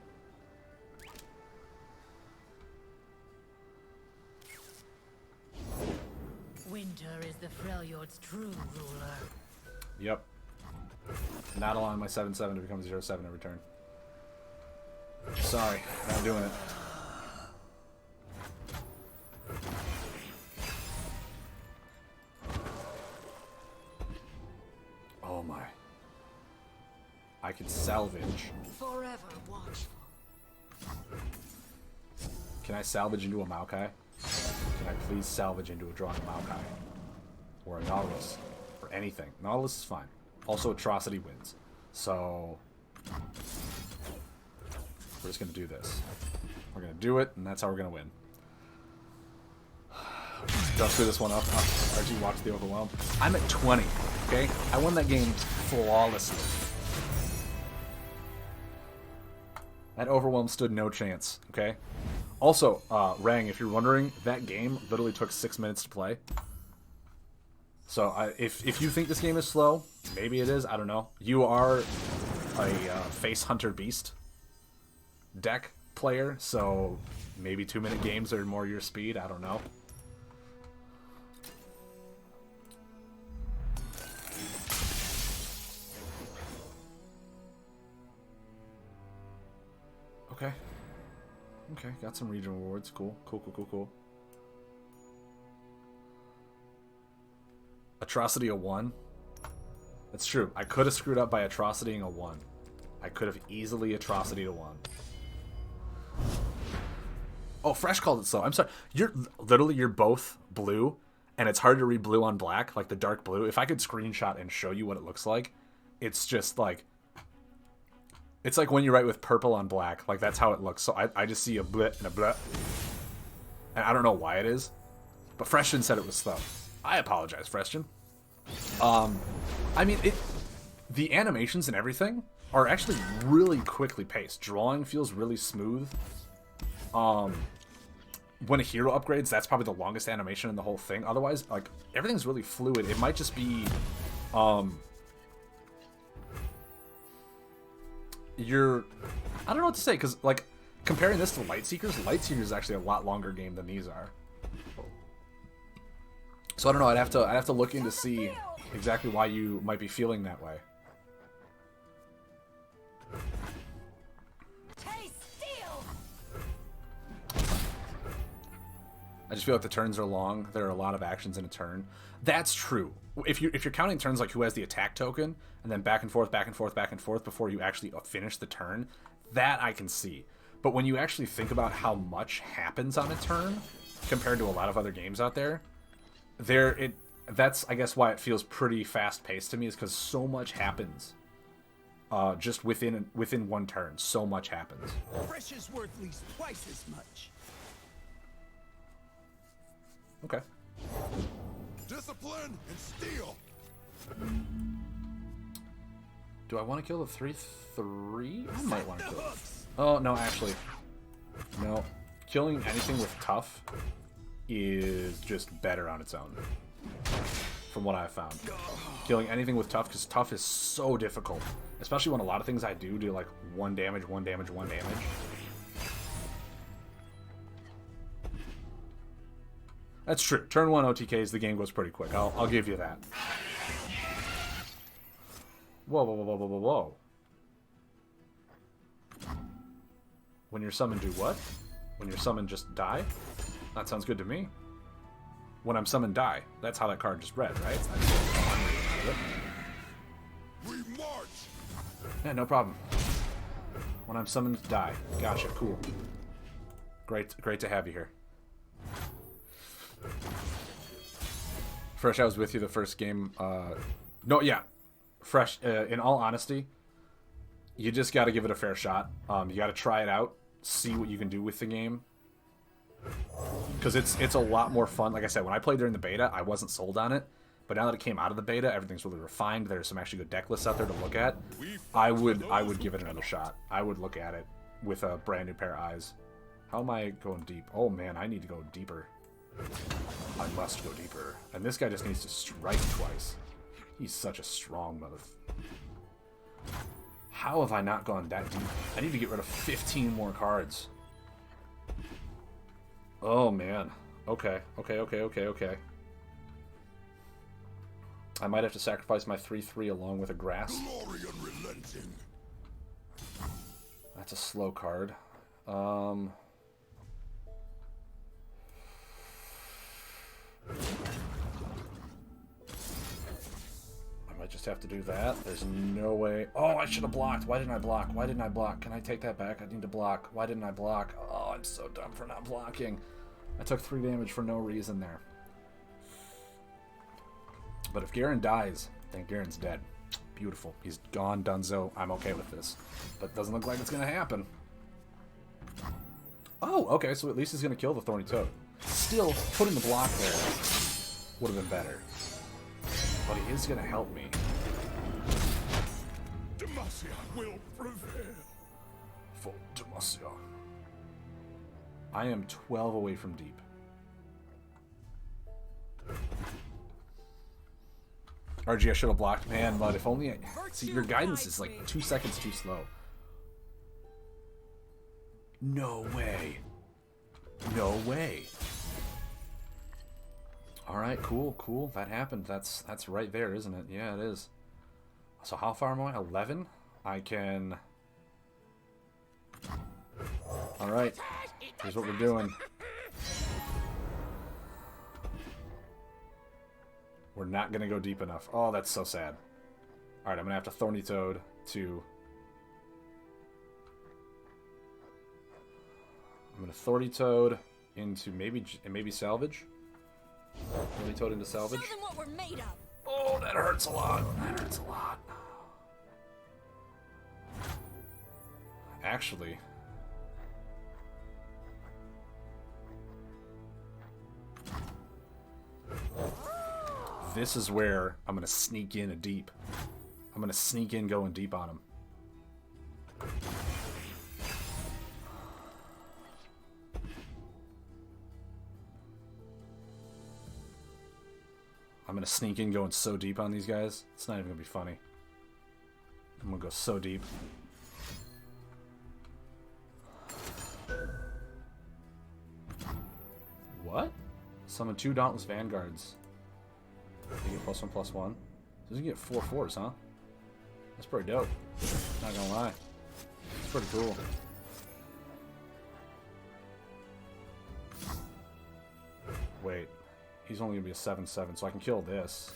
Winter is the Freljord's true ruler. Yep. Not allowing my 7/7 to become 0/7 every turn. Sorry, not doing it. Oh my. I can salvage. Forever watchful. Can I salvage into a Maokai? Can I please salvage into a drawing Maokai? Or a Nautilus? Or anything. Nautilus is fine. Also, Atrocity wins. So, we're just going to do this. We're going to do it, and that's how we're going to win. Don't screw this one up. RG watch the overwhelm. I'm at 20, okay? I won that game flawlessly. That overwhelm stood no chance, okay? Also, Rang, if you're wondering, that game literally took 6 minutes to play. So, if you think this game is slow, maybe it is, I don't know. You are a Face Hunter Beast deck player, so maybe 2-minute games are more your speed, I don't know. Okay. Okay, got some regional rewards. Cool. Cool. Atrocity a 1. That's true. I could have screwed up by atrocitying a 1. I could have easily atrocity to 1. Oh, Fresh called it slow. I'm sorry. You're both blue, and it's hard to read blue on black, like the dark blue. If I could screenshot and show you what it looks like, it's just like... It's like when you write with purple on black. Like, that's how it looks. So I just see a blit and a blit. And I don't know why it is. But Freshton said it was slow. I apologize, Freshton. I mean, the animations and everything are actually really quickly paced. Drawing feels really smooth. When a hero upgrades, that's probably the longest animation in the whole thing. Otherwise, like, everything's really fluid. It might just be, I don't know what to say, because, like, comparing this to Lightseekers is actually a lot longer game than these are. So I don't know, I'd have to look in to see exactly why you might be feeling that way. I just feel like the turns are long. There are a lot of actions in a turn. That's true. If you're counting turns like who has the attack token, and then back and forth, back and forth, back and forth before you actually finish the turn, that I can see. But when you actually think about how much happens on a turn, compared to a lot of other games out there, that's I guess why it feels pretty fast-paced to me, is because so much happens. Just within one turn, so much happens. Fresh is worth at least twice as much. Okay. Discipline and steel. Do I want to kill the 3/3? I might want to kill it. Oh, no, actually. No. Killing anything with tough is just better on its own. From what I've found. Killing anything with tough, because tough is so difficult. Especially when a lot of things I do like 1 damage, 1 damage, 1 damage. That's true. Turn 1 OTKs, the game goes pretty quick. I'll give you that. Whoa, whoa, whoa, whoa, whoa, whoa, whoa. When you're summoned, do what? When you're summoned, just die? That sounds good to me. When I'm summoned, die. That's how that card just read, right? We march. Yeah, no problem. When I'm summoned, die. Gotcha, cool. Great to have you here. Fresh, I was with you the first game. No, yeah. Fresh, in all honesty, you just got to give it a fair shot. You got to try it out, see what you can do with the game. Because it's a lot more fun. Like I said, when I played during the beta, I wasn't sold on it. But now that it came out of the beta, everything's really refined. There's some actually good deck lists out there to look at. I would give it another shot. I would look at it with a brand new pair of eyes. How am I going deep? Oh man, I need to go deeper. I must go deeper. And this guy just needs to strike twice. He's such a strong mother... How have I not gone that deep? I need to get rid of 15 more cards. Oh, man. Okay. I might have to sacrifice my 3/3 along with a grass. Glory unrelenting. That's a slow card. I might just have to do that. There's no way. Oh, I should have blocked. Why didn't I block? Why didn't I block? Can I take that back? I need to block. Why didn't I block? Oh, I'm so dumb for not blocking. I took 3 damage for no reason there. But if Garen dies, then Garen's dead. Beautiful. He's gone, donezo. I'm okay with this. But it doesn't look like it's going to happen. Oh, okay, so at least he's going to kill the Thorny Toad. Still, putting the block there would have been better. But he is going to help me. Demacia will prevail. For Demacia. I am 12 away from deep. RG, I should have blocked. Man, but if only I... See, your guidance is like 2 seconds too slow. No way. No way. Alright, cool. That happened. That's right there, isn't it? Yeah, it is. So how far am I? 11? I can... Alright. Here's what we're doing. We're not going to go deep enough. Oh, that's so sad. Alright, I'm going to have to Thorny Toad to I'm gonna Authority Toad into maybe salvage. Authority Toad into salvage. Show them what we're made of. Oh, that hurts a lot. That hurts a lot. Actually, this is where I'm gonna sneak in a deep. I'm gonna sneak in going deep on him. I'm gonna sneak in going so deep on these guys. It's not even gonna be funny. I'm gonna go so deep. What? Summon 2 Dauntless Vanguards. You get +1/+1. So you get 4 4s, huh? That's pretty dope. Not gonna lie. It's pretty cool. Wait. He's only gonna be a 7/7, so I can kill this.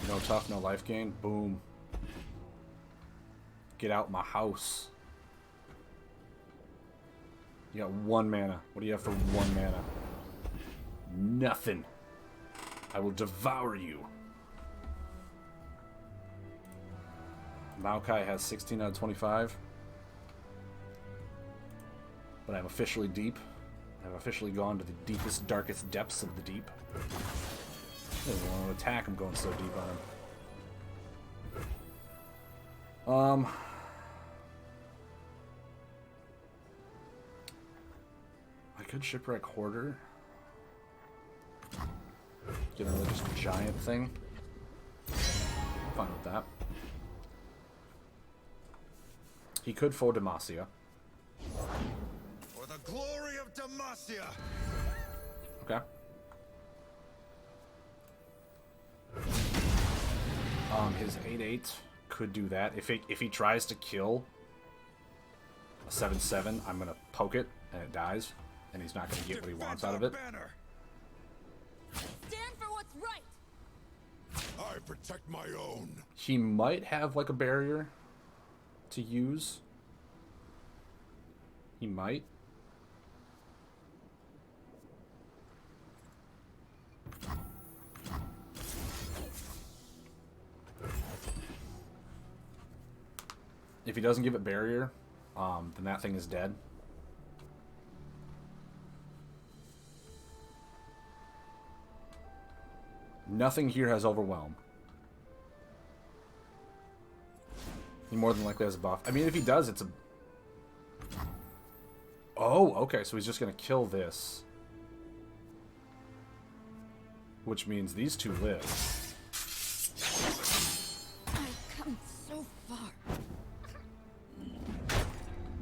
No tough, no life gain. Boom. Get out my house. You got 1 mana. What do you have for 1 mana? Nothing. I will devour you. Maokai has 16 out of 25. But I'm officially deep. I've officially gone to the deepest, darkest depths of the deep. He doesn't want to attack. I'm going so deep on him. I could Shipwreck Hoarder. Get another just giant thing. I'm fine with that. He could foe Demacia. For the glory of Demacia! Okay. His 8/8 could do that. If he tries to kill a 7/7, I'm gonna poke it and it dies, and he's not gonna get what he wants out of it. Banner. Stand for what's right. I protect my own. He might have like a barrier to use. He might. If he doesn't give it barrier, then that thing is dead. Nothing here has overwhelm. He more than likely has a buff. I mean, if he does, it's a... Oh, okay, so he's just going to kill this. Which means these 2 live. I've come so far.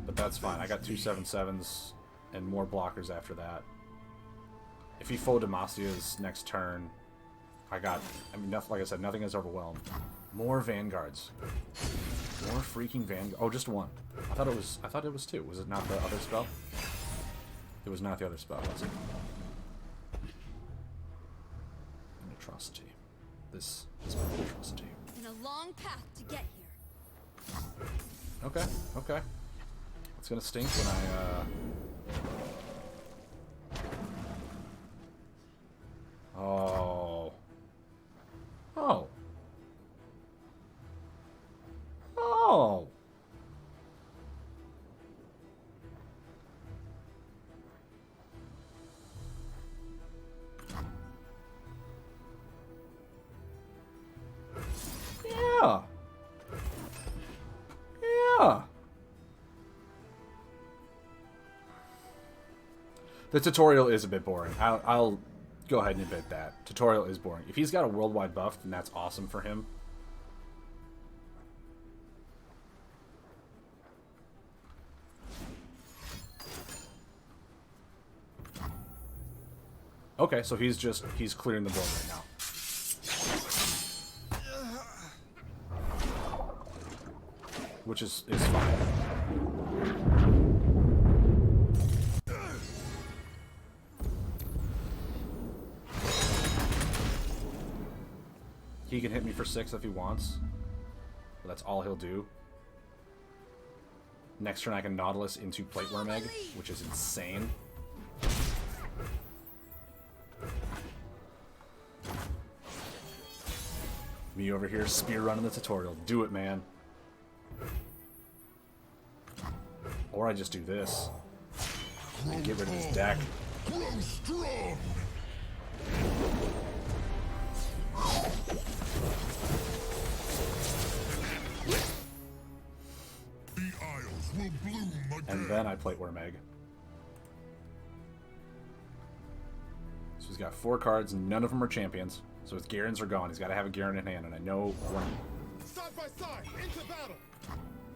But that's fine. I got 2 7/7s and more blockers after that. If he foe Demacia's next turn, I mean, like I said, nothing has overwhelmed. More Vanguards. More freaking Vanguard. Oh, just 1. I thought it was 2. Was it not the other spell? It was not the other spell, was it? An atrocity. This is my atrocity. And a long path to get here. Okay, okay. It's gonna stink when I, Oh. Oh. Oh. Yeah. Yeah. The tutorial is a bit boring. I'll go ahead and admit that. Tutorial is boring. If he's got a worldwide buff, then that's awesome for him. Okay, so he's clearing the board right now. Which is fine. He can hit me for 6 if he wants. But that's all he'll do. Next turn I can Nautilus into Plate Worm Egg, which is insane. Me over here spear running the tutorial. Do it, man. Or I just do this. And get rid of his deck. Grow strong. The Isles will bloom again. And then I Plate Worm Egg. So he's got 4 cards, and none of them are champions. So his Garens are gone. He's got to have a Garen in hand, and I know when. Side by side, into battle.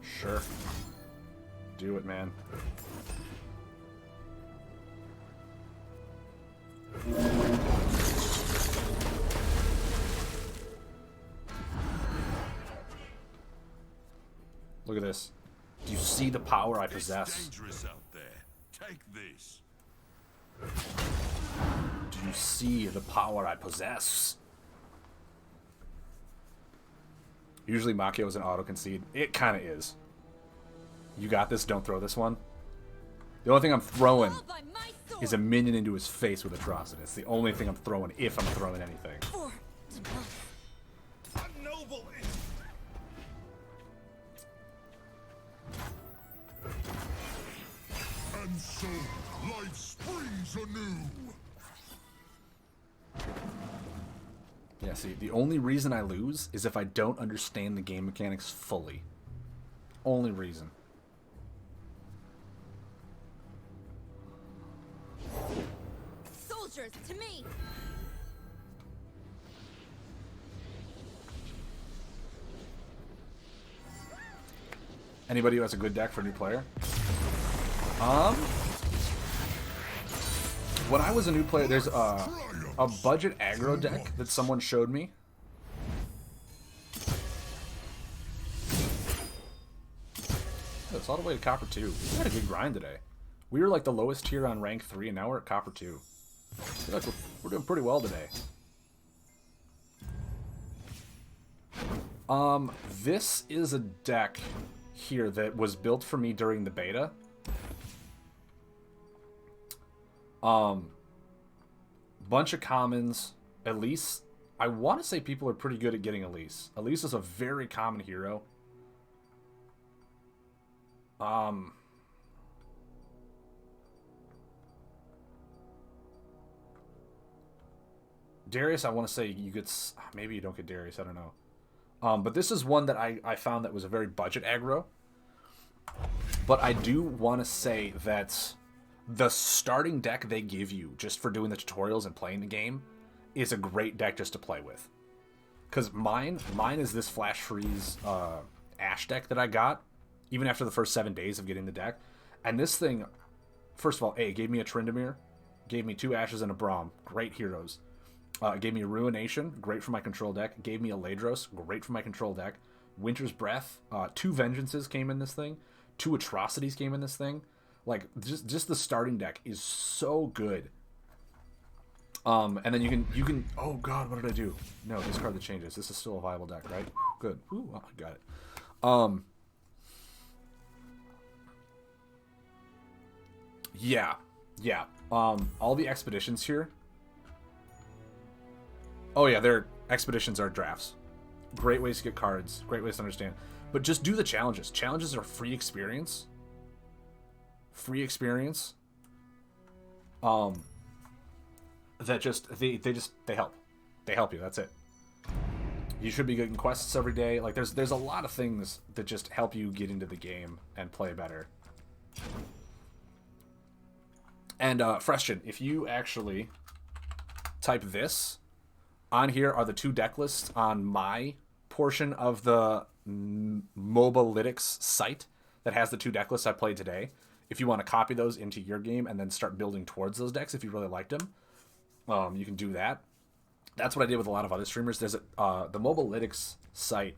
Sure. Do it, man. Look at this. Do you see the power I possess? It's dangerous out there. Take this. Do you see the power I possess? Usually Makio is an auto-concede. It kind of is. You got this, don't throw this one. The only thing I'm throwing is a minion into his face with Atrocity. It's the only thing I'm throwing, if I'm throwing anything. A noble instinct. And so, life springs anew. Yeah, see, the only reason I lose is if I don't understand the game mechanics fully. Only reason. Soldiers, to me! Anybody who has a good deck for a new player? When I was a new player, there's a budget aggro deck that someone showed me. Oh, it's all the way to Copper 2. We had a good grind today. We were like the lowest tier on rank 3, and now we're at Copper 2. I feel like we're doing pretty well today. This is a deck here that was built for me during the beta. Bunch of commons. Elise. I want to say people are pretty good at getting Elise. Elise is a very common hero. Darius, I want to say you get... Maybe you don't get Darius, I don't know. But this is one that I found that was a very budget aggro. But I do want to say that the starting deck they give you just for doing the tutorials and playing the game is a great deck just to play with. Because mine is this Flash Freeze Ash deck that I got, even after the first 7 days of getting the deck. And this thing, first of all, it gave me a Tryndamere, gave me 2 Ashes and a Braum, great heroes. Gave me a Ruination, great for my control deck. Gave me a Ladros, great for my control deck. Winter's Breath, 2 Vengeances came in this thing. 2 Atrocities came in this thing. Like, just the starting deck is so good. And then you can... Oh, God, what did I do? No, discard the changes. This is still a viable deck, right? Good. Ooh, oh, I got it. Yeah. Yeah. All the expeditions here... Oh yeah, their expeditions are drafts. Great ways to get cards. Great ways to understand. But just do the challenges. Challenges are free experience. Free experience. That just they help. They help you. That's it. You should be getting quests every day. Like there's a lot of things that just help you get into the game and play better. And Frestian, if you actually type this. On here are the 2 deck lists on my portion of the Mobalytics site that has the 2 deck lists I played today. If you want to copy those into your game and then start building towards those decks, if you really liked them, you can do that. That's what I did with a lot of other streamers. There's the Mobalytics site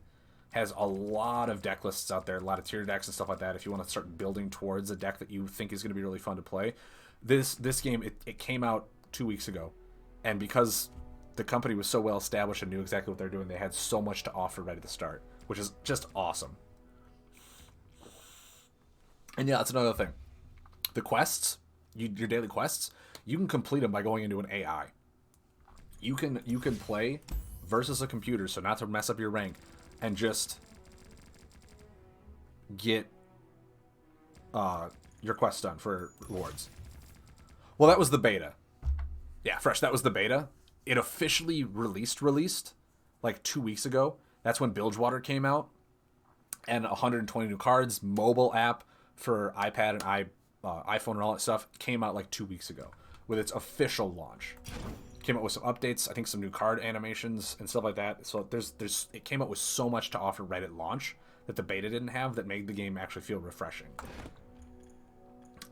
has a lot of deck lists out there, a lot of tier decks and stuff like that. If you want to start building towards a deck that you think is going to be really fun to play, this game it came out 2 weeks ago, and because the company was so well established and knew exactly what they're doing, they had so much to offer right at the start, which is just awesome. And yeah, that's another thing. The quests, your daily quests, you can complete them by going into an AI. You can play versus a computer, so not to mess up your rank, and just get your quests done for rewards. Well, that was the beta. Yeah, fresh. That was the beta. It officially released like 2 weeks ago. That's when Bilgewater came out, and 120 new cards, mobile app for iPad and iPhone and all that stuff came out like 2 weeks ago with its official launch. Came out with some updates, I think some new card animations and stuff like that. So it came out with so much to offer right at launch that the beta didn't have, that made the game actually feel refreshing.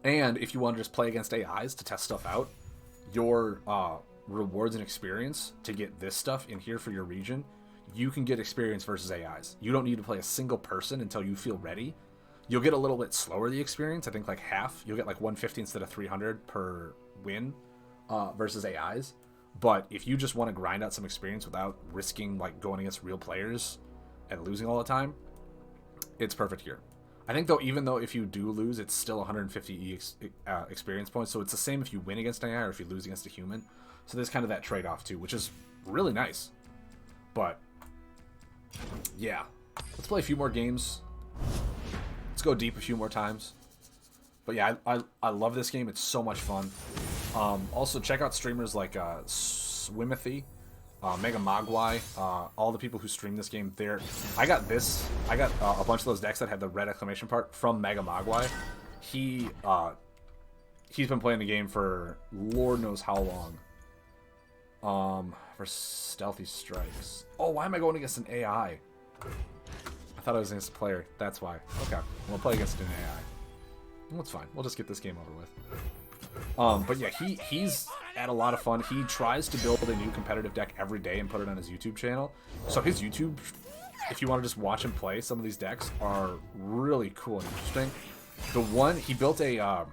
And if you want to just play against AIs to test stuff out, your rewards and experience to get this stuff in here for your region, you can get experience versus AIs. You don't need to play a single person until you feel ready. You'll get a little bit slower the experience, I think like half. You'll get like 150 instead of 300 per win versus AIs. But if you just want to grind out some experience without risking like going against real players and losing all the time, it's perfect here. I think though, even though if you do lose, it's still 150 experience points. So it's the same if you win against an AI or if you lose against a human. So there's kind of that trade-off too, which is really nice. But yeah, let's play a few more games. Let's go deep a few more times. But yeah, I love this game. It's so much fun. Also, check out streamers like Swimothy, Mega Mogwai, all the people who stream this game. I got a bunch of those decks that had the red exclamation part from Mega Mogwai. He's been playing the game for Lord knows how long. For Stealthy Strikes. Oh, why am I going against an AI? I thought I was against a player. That's why. Okay, we'll play against an AI. Well, it's fine. We'll just get this game over with. But yeah, he's had a lot of fun. He tries to build a new competitive deck every day and put it on his YouTube channel. So his YouTube, if you want to just watch him play, some of these decks are really cool and interesting. The one, he built a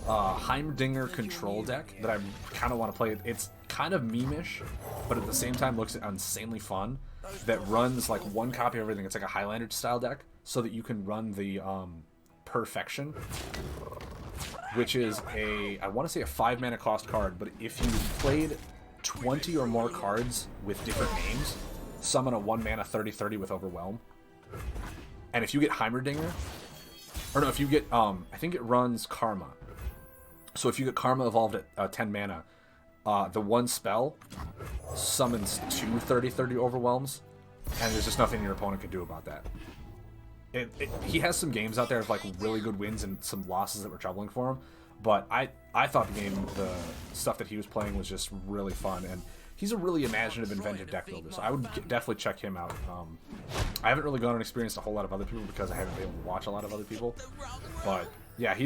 Heimerdinger control deck that I kind of want to play. It's kind of meme-ish, but at the same time looks insanely fun. That runs like one copy of everything. It's like a Highlander style deck, so that you can run the Perfection, which is I want to say a 5 mana cost card, but if you played 20 or more cards with different names, summon a 1 mana 30/30 with Overwhelm. And if you get Heimerdinger, or no, if you get I think it runs Karma. So if you get Karma evolved at 10 mana, the one spell summons 2 30/30 Overwhelms, and there's just nothing your opponent can do about that. He has some games out there of like really good wins and some losses that were troubling for him, but I thought the stuff that he was playing was just really fun, and he's a really imaginative, inventive deck builder, so I would definitely check him out. I haven't really gone and experienced a whole lot of other people because I haven't been able to watch a lot of other people, but yeah,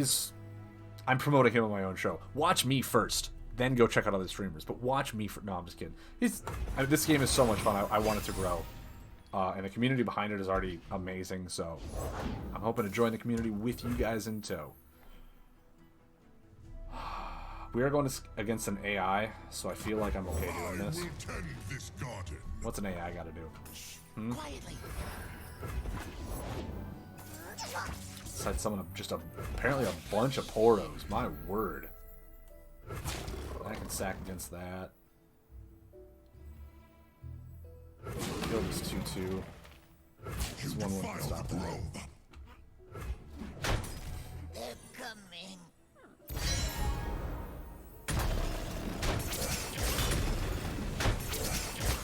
I'm promoting him on my own show. Watch me first, then go check out other streamers, but watch me no, I'm just kidding. This game is so much fun. I want it to grow. And the community behind it is already amazing, so I'm hoping to join the community with you guys in tow. We are going against an AI, so I feel like I'm okay doing this. What's an AI got to do? Quietly. Besides someone apparently a bunch of Poros. My word. I can sack against that. Kill this 2/2. This 1/1 can stop that. They're coming.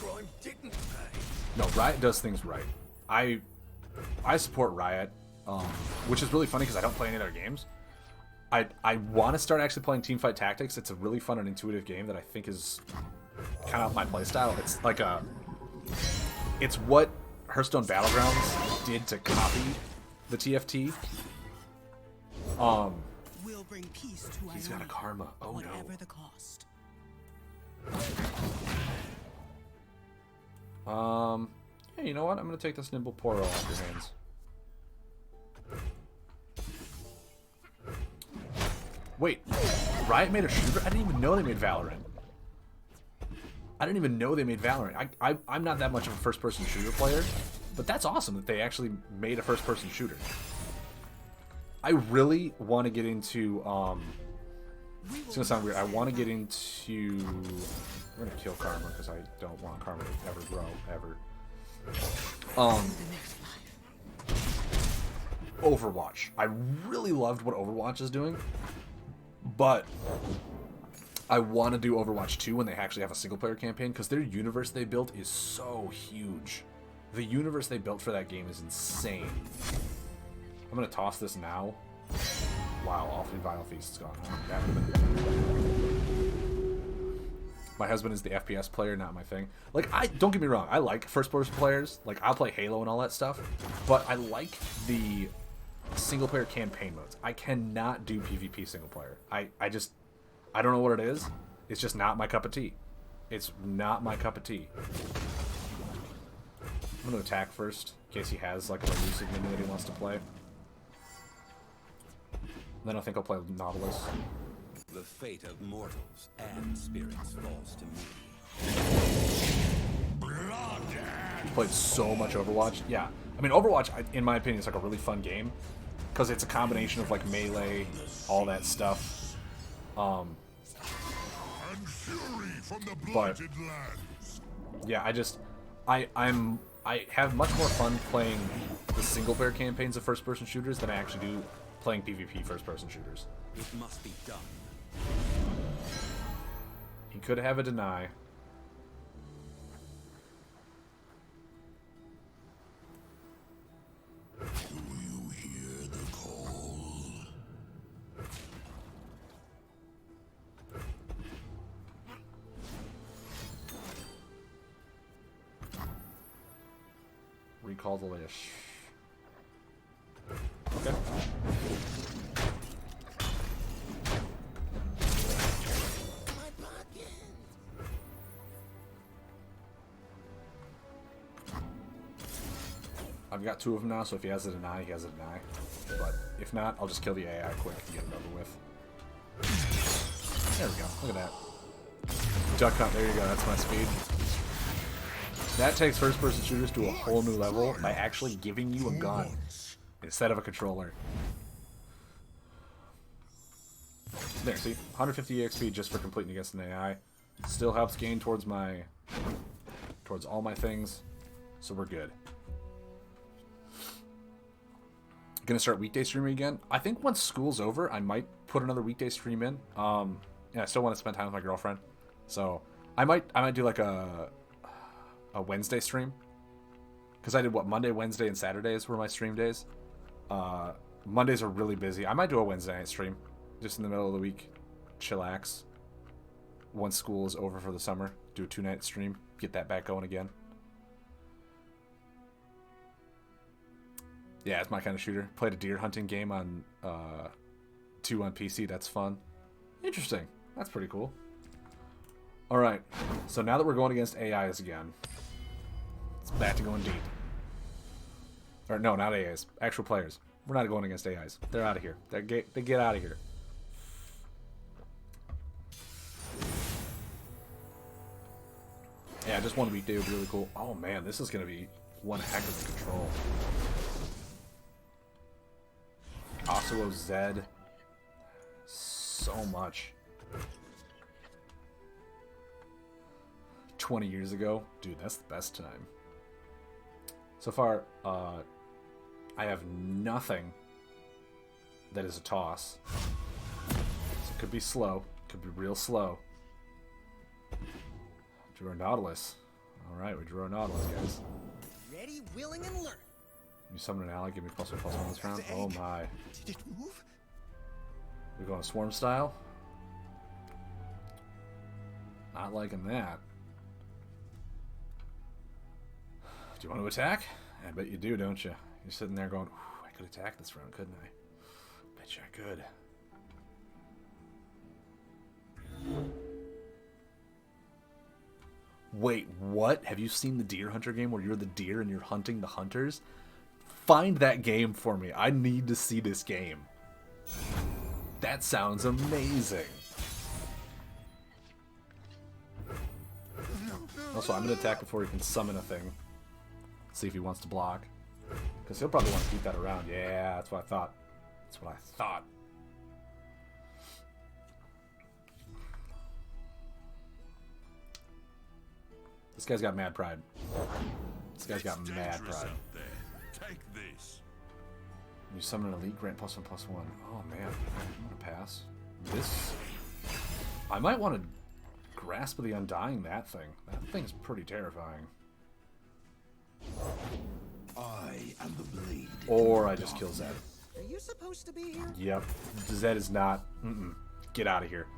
Crime didn't pay. No, Riot does things right. I support Riot, which is really funny because I don't play any other games. I want to start actually playing Teamfight Tactics. It's a really fun and intuitive game that I think is kind of my playstyle. It's like it's what Hearthstone Battlegrounds did to copy the TFT. We'll bring peace to He's got a Karma. Oh whatever no. the cost. Hey, you know what? I'm going to take this Nimble Poro off your hands. Wait, Riot made a shooter? I didn't even know they made Valorant. I didn't even know they made Valorant. I'm not that much of a first-person shooter player, but that's awesome that they actually made a first-person shooter. I really want to get into, it's gonna sound weird. I want to get into, we're gonna kill Karma because I don't want Karma to ever grow, ever. Overwatch. I really loved what Overwatch is doing, but I want to do Overwatch 2 when they actually have a single-player campaign, because their universe they built is so huge. The universe they built for that game is insane. I'm going to toss this now. Wow, Awfully Vile Feast is gone. That would've been... My husband is the FPS player, not my thing. Like, don't get me wrong, I like first-person players. Like, I'll play Halo and all that stuff. But I like the single-player campaign modes. I cannot do PvP single-player. I don't know what it is. It's just not my cup of tea. It's not my cup of tea. I'm going to attack first, in case he has like a elusive minion that he wants to play. Then I think I'll play Nautilus. The fate of mortals and spirits falls to me. Played so much Overwatch. Yeah. I mean, Overwatch, in my opinion, is like a really fun game. Because it's a combination of like melee, all that stuff. But yeah, I have much more fun playing the single player campaigns of first person shooters than I actually do playing PvP first person shooters. It must be done. He could have a deny. Recall the Lish. Okay. I've got two of them now, so if he has a deny, he has a deny. But if not, I'll just kill the AI quick and get it over with. There we go. Look at that. Duck hunt. There you go. That's my speed. That takes first-person shooters to a whole new level by actually giving you a gun instead of a controller. There, see? 150 EXP just for completing against an AI. Still helps gain towards all my things, so we're good. Gonna start weekday streaming again. I think once school's over, I might put another weekday stream in. And I still want to spend time with my girlfriend, so I might do like a Wednesday stream, because I did Monday, Wednesday, and Saturdays were my stream days. Mondays are really busy. I might do a Wednesday night stream, just in the middle of the week, chillax. Once school is over for the summer, do a 2-night stream, get that back going again. Yeah, it's my kind of shooter. Played a deer hunting game on 2 on PC. That's fun. Interesting. That's pretty cool. All right. So now that we're going against AIs again, it's back to going deep. Or no, not AIs. Actual players. We're not going against AIs. They're out of here. They get out of here. Yeah, just one weekday would be really cool. Oh man, this is gonna be one heck of a control. Asuo Zed. So much. 20 years ago. Dude, that's the best time. So far, I have nothing that is a toss. So it could be slow. Could be real slow. Drew a Nautilus. Alright, we drew a Nautilus, guys. Ready, willing, and learn. You summon an ally, give me +1/+1 this round. Oh my. Did it move? We're going swarm style. Not liking that. Do you want to attack? I bet you do, don't you? You're sitting there going, I could attack this round, couldn't I? Bet you I could. Wait, what? Have you seen the Deer Hunter game where you're the deer and you're hunting the hunters? Find that game for me. I need to see this game. That sounds amazing. Also, I'm going to attack before he can summon a thing. See if he wants to block. Because he'll probably want to keep that around. Yeah, that's what I thought. That's what I thought. This guy's got mad pride. This guy's got mad pride. Take this. You summon an elite, grant +1/+1. Oh man, I'm gonna pass. This, I might want to grasp of the Undying. That thing's pretty terrifying. I am the blade. Or I just kill Zed. Are you supposed to be here? Yep, Zed is not. Get out of here.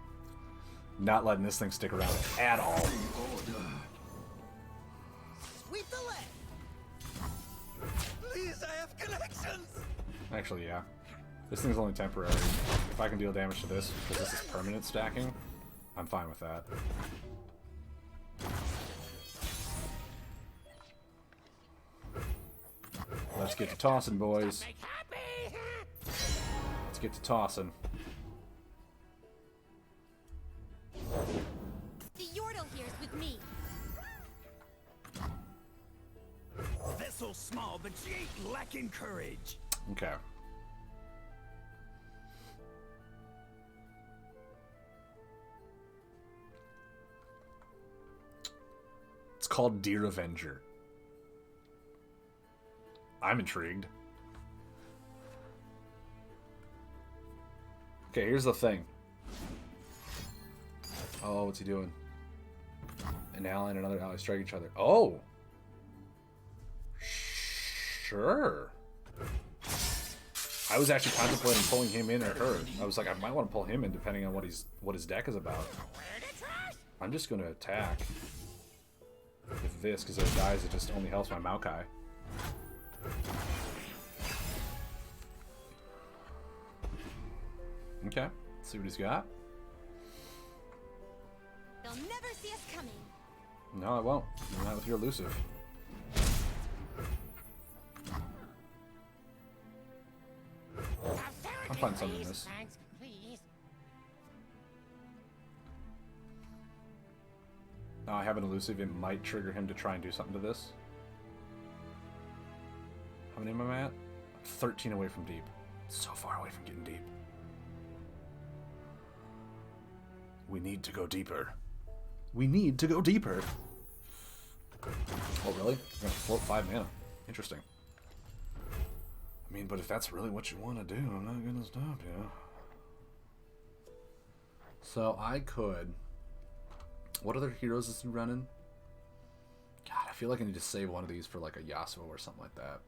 Not letting this thing stick around at all. Sweep the leg. Please, I have connections. Actually, yeah. This thing's only temporary. If I can deal damage to this, because this is permanent stacking, I'm fine with that. Let's get to tossing, boys. Make happy. Let's get to tossing. The Yordle here's with me. Vessel small, but she ain't lacking courage. Okay. It's called Deer Avenger. I'm intrigued. Okay, here's the thing. Oh, what's he doing? An ally and another ally strike each other. Oh! Sure. I was actually contemplating pulling him in or her. I was like, I might want to pull him in depending on what his deck is about. I'm just going to attack with this, because if it dies, it just only helps my Maokai. Okay, let's see what he's got. They'll never see us coming. No, I won't. Not with your elusive. I'll find something in this. Thanks, please. Now I have an elusive. It might trigger him to try and do something to this. How many am I at? I'm 13 away from deep. So far away from getting deep. We need to go deeper. We need to go deeper. Oh, really? You're gonna float 5 mana. Interesting. I mean, but if that's really what you want to do, I'm not gonna stop you. So I could. What other heroes is he running? God, I feel like I need to save one of these for like a Yasuo or something like that.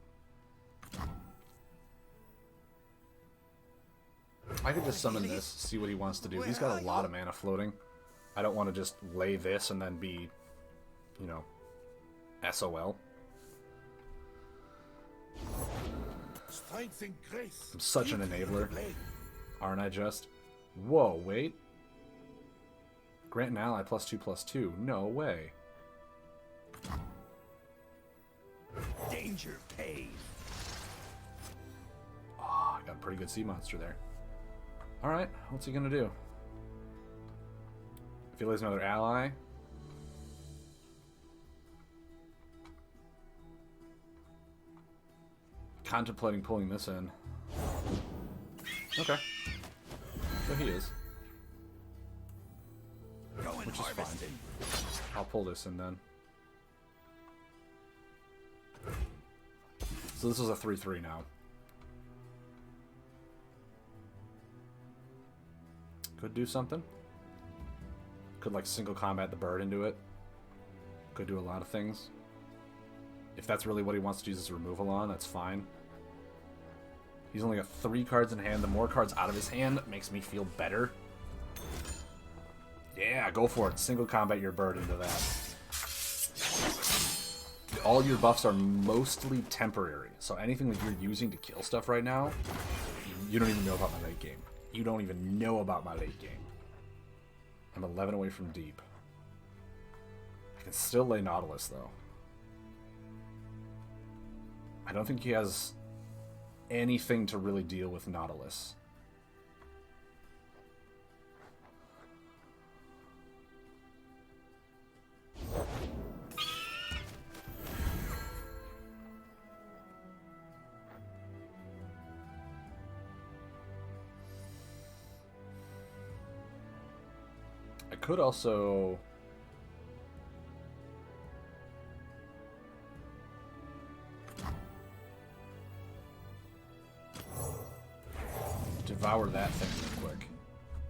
I could just summon this, see what he wants to do. He's got a lot of mana floating. I don't want to just lay this and then be, you know, SOL. Strength and grace. I'm such an enabler. Aren't I just? Whoa, wait. Grant an ally +2/+2. No way. Danger pays. Oh, I got a pretty good sea monster there. Alright, what's he gonna do? If he lays another ally. Contemplating pulling this in. Okay. So he is. Which is fine. I'll pull this in then. So this is a 3/3 now. Could do something. Could like single combat the bird into it. Could do a lot of things. If that's really what he wants to use his removal on, that's fine. He's only got 3 cards in hand. The more cards out of his hand makes me feel better. Yeah, go for it. Single combat your bird into that. All your buffs are mostly temporary. So anything that you're using to kill stuff right now, you don't even know about my late game. You don't even know about my late game. I'm 11 away from deep. I can still lay Nautilus, though. I don't think he has anything to really deal with Nautilus. I could also... devour that thing real quick,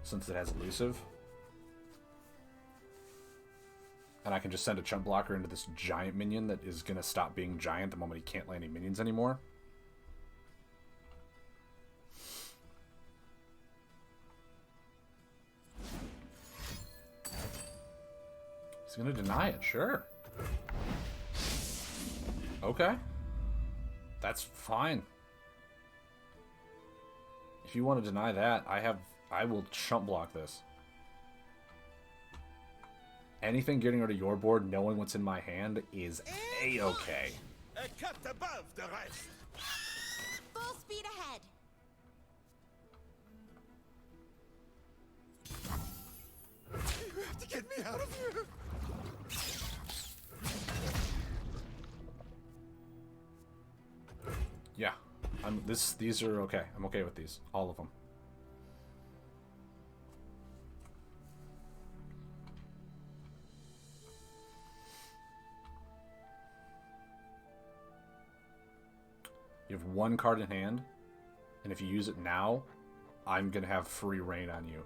since it has elusive. And I can just send a chump blocker into this giant minion that is going to stop being giant the moment he can't lay any minions anymore. He's going to deny it, sure. Okay. That's fine. If you want to deny that, I will chump block this. Anything getting rid of your board, knowing what's in my hand, is a-okay. A cut above the rest. Full speed ahead. You have to get me out of here. Yeah. These are okay. I'm okay with these. All of them. You have one card in hand, and if you use it now, I'm gonna have free reign on you.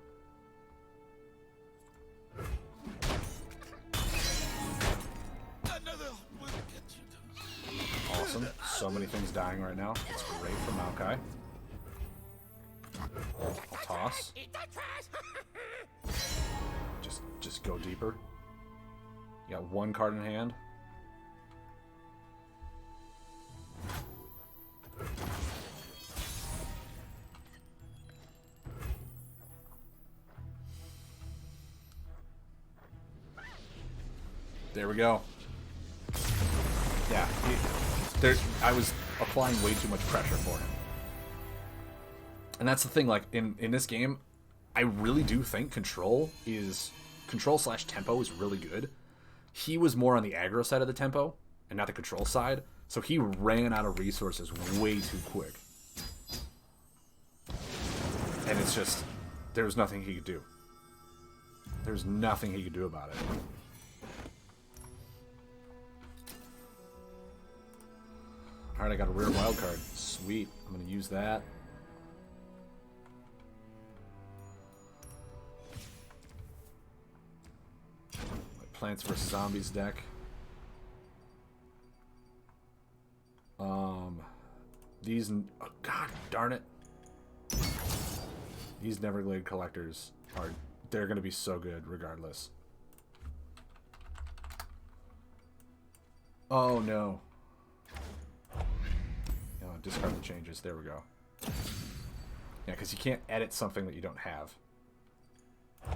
Another will get you to... Awesome. So many things dying right now. It's great for Maokai. I'll toss. Eat that trash! Just go deeper. You got one card in hand. There we go. Yeah, I was applying way too much pressure for him. And that's the thing, like, in this game, I really do think control slash tempo is really good. He was more on the aggro side of the tempo, and not the control side, so he ran out of resources way too quick. And it's just, there's nothing he could do. There's nothing he could do about it. Alright, I got a rare wild card. Sweet. I'm going to use that. My Plants vs. Zombies deck. These... oh, God darn it. These Neverglade collectors are... they're going to be so good regardless. Oh, no. Discard the changes. There we go. Yeah, because you can't edit something that you don't have.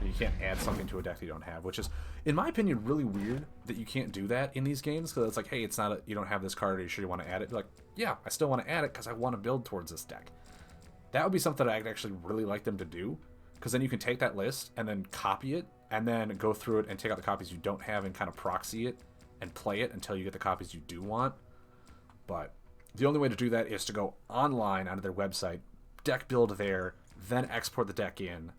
You can't add something to a deck that you don't have, which is, in my opinion, really weird that you can't do that in these games. Because it's like, hey, it's not you don't have this card. Are you sure you want to add it? You're like, yeah, I still want to add it because I want to build towards this deck. That would be something I'd actually really like them to do, because then you can take that list and then copy it, and then go through it and take out the copies you don't have and kind of proxy it and play it until you get the copies you do want. But the only way to do that is to go online onto their website, deck build there, then export the deck in,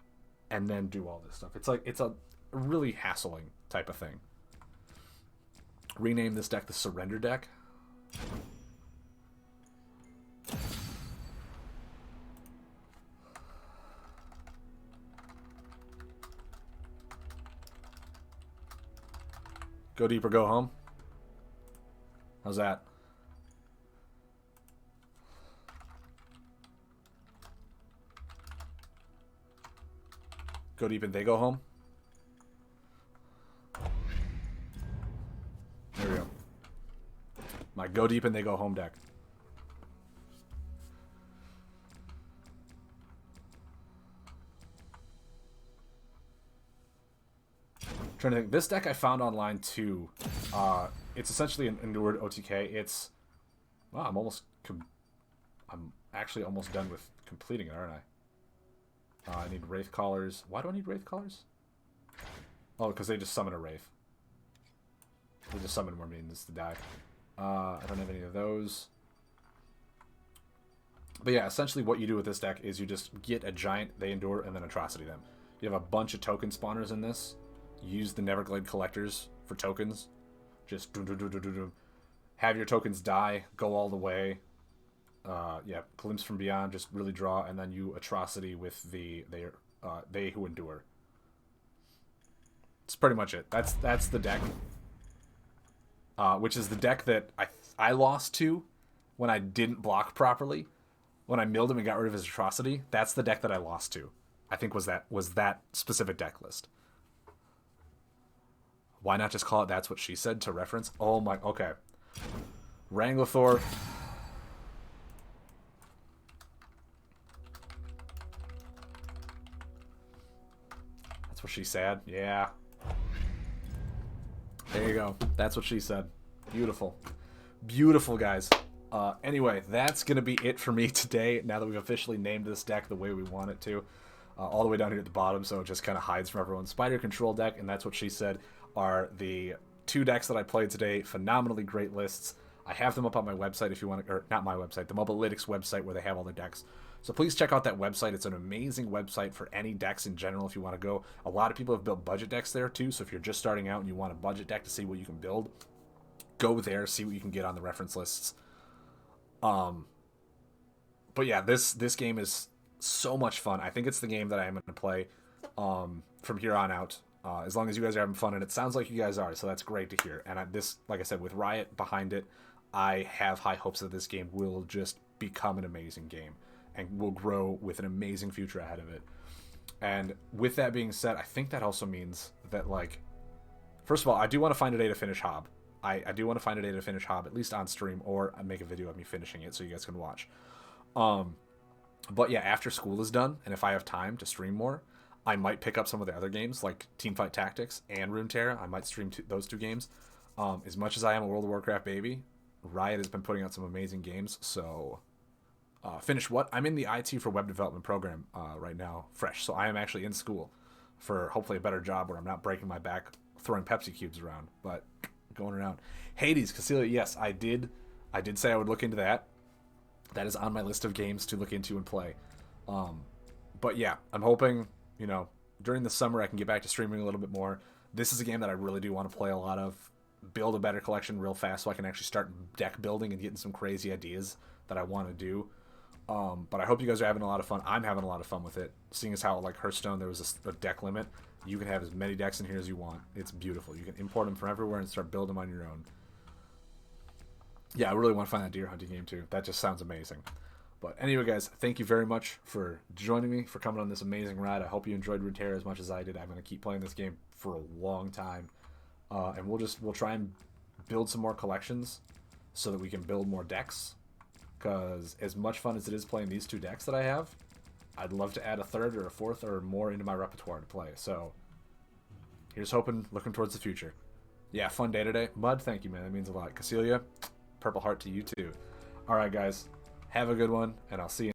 and then do all this stuff. It's like, it's a really hassling type of thing. Rename this deck the Surrender deck. Go deep or go home. How's that? Go deep and they go home. There we go. My go deep and they go home deck. Trying to think. This deck I found online too. It's essentially an endured OTK. It's... Well, I'm actually almost done with completing it, aren't I? I need Wraith Callers. Why do I need Wraith Callers? Oh, because they just summon a Wraith. They just summon more minions to die. I don't have any of those. But yeah, essentially what you do with this deck is you just get a giant, they endure, and then atrocity them. You have a bunch of token spawners in this. Use the Neverglade collectors for tokens. Just have your tokens die, go all the way. Yeah, Glimpse from Beyond, just really draw, and then you atrocity with they who endure. That's pretty much it. That's the deck. Which is the deck that I lost to when I didn't block properly. When I milled him and got rid of his atrocity, that's the deck that I lost to. I think was that specific deck list. Why not just call it That's What She Said to reference? Oh my, okay. Wrangler. That's what she said. Yeah. There you go. That's what she said. Beautiful. Beautiful, guys. Anyway, that's going to be it for me today, now that we've officially named this deck the way we want it to. All the way down here at the bottom, so it just kind of hides from everyone. Spider Control deck, and That's What She Said, are the two decks that I played today. Phenomenally great lists. I have them up on my website if you want to, or not my website, the Mobalytics website where they have all their decks. So please check out that website. It's an amazing website for any decks in general if you want to go. A lot of people have built budget decks there too, so if you're just starting out and you want a budget deck to see what you can build, go there, see what you can get on the reference lists. But yeah, this game is so much fun. I think it's the game that I am going to play from here on out, as long as you guys are having fun, and it sounds like you guys are, so that's great to hear. And this, like I said, with Riot behind it, I have high hopes that this game will just become an amazing game and will grow with an amazing future ahead of it. And with that being said, I think that also means that, like, first of all, I do want to find a day to finish Hob. I do want to find a day to finish Hob, at least on stream, or I make a video of me finishing it so you guys can watch. But yeah, after school is done, and if I have time to stream more, I might pick up some of the other games, like Teamfight Tactics and Runeterra. I might stream those two games. As much as I am a World of Warcraft baby, Riot has been putting out some amazing games, so... finish what? I'm in the IT for Web Development program right now, fresh. So I am actually in school for hopefully a better job where I'm not breaking my back throwing Pepsi cubes around, but going around. Hades, Cassilia, yes, I did say I would look into that. That is on my list of games to look into and play. But yeah, I'm hoping, during the summer I can get back to streaming a little bit more. This is a game that I really do want to play a lot of. Build a better collection real fast so I can actually start deck building and getting some crazy ideas that I want to do. But I hope you guys are having a lot of fun. I'm having a lot of fun with it. Seeing as how, like Hearthstone, there was a deck limit. You can have as many decks in here as you want. It's beautiful. You can import them from everywhere and start building them on your own. Yeah, I really want to find that deer hunting game too. That just sounds amazing. But anyway, guys, thank you very much for joining me, for coming on this amazing ride. I hope you enjoyed Runeterra as much as I did. I'm going to keep playing this game for a long time. And we'll try and build some more collections so that we can build more decks. Because as much fun as it is playing these two decks that I have, I'd love to add a third or a fourth or more into my repertoire to play. So here's hoping, looking towards the future. Yeah, fun day today. Mud, thank you, man. That means a lot. Cassilia, Purple Heart to you too. All right, guys. Have a good one, and I'll see you.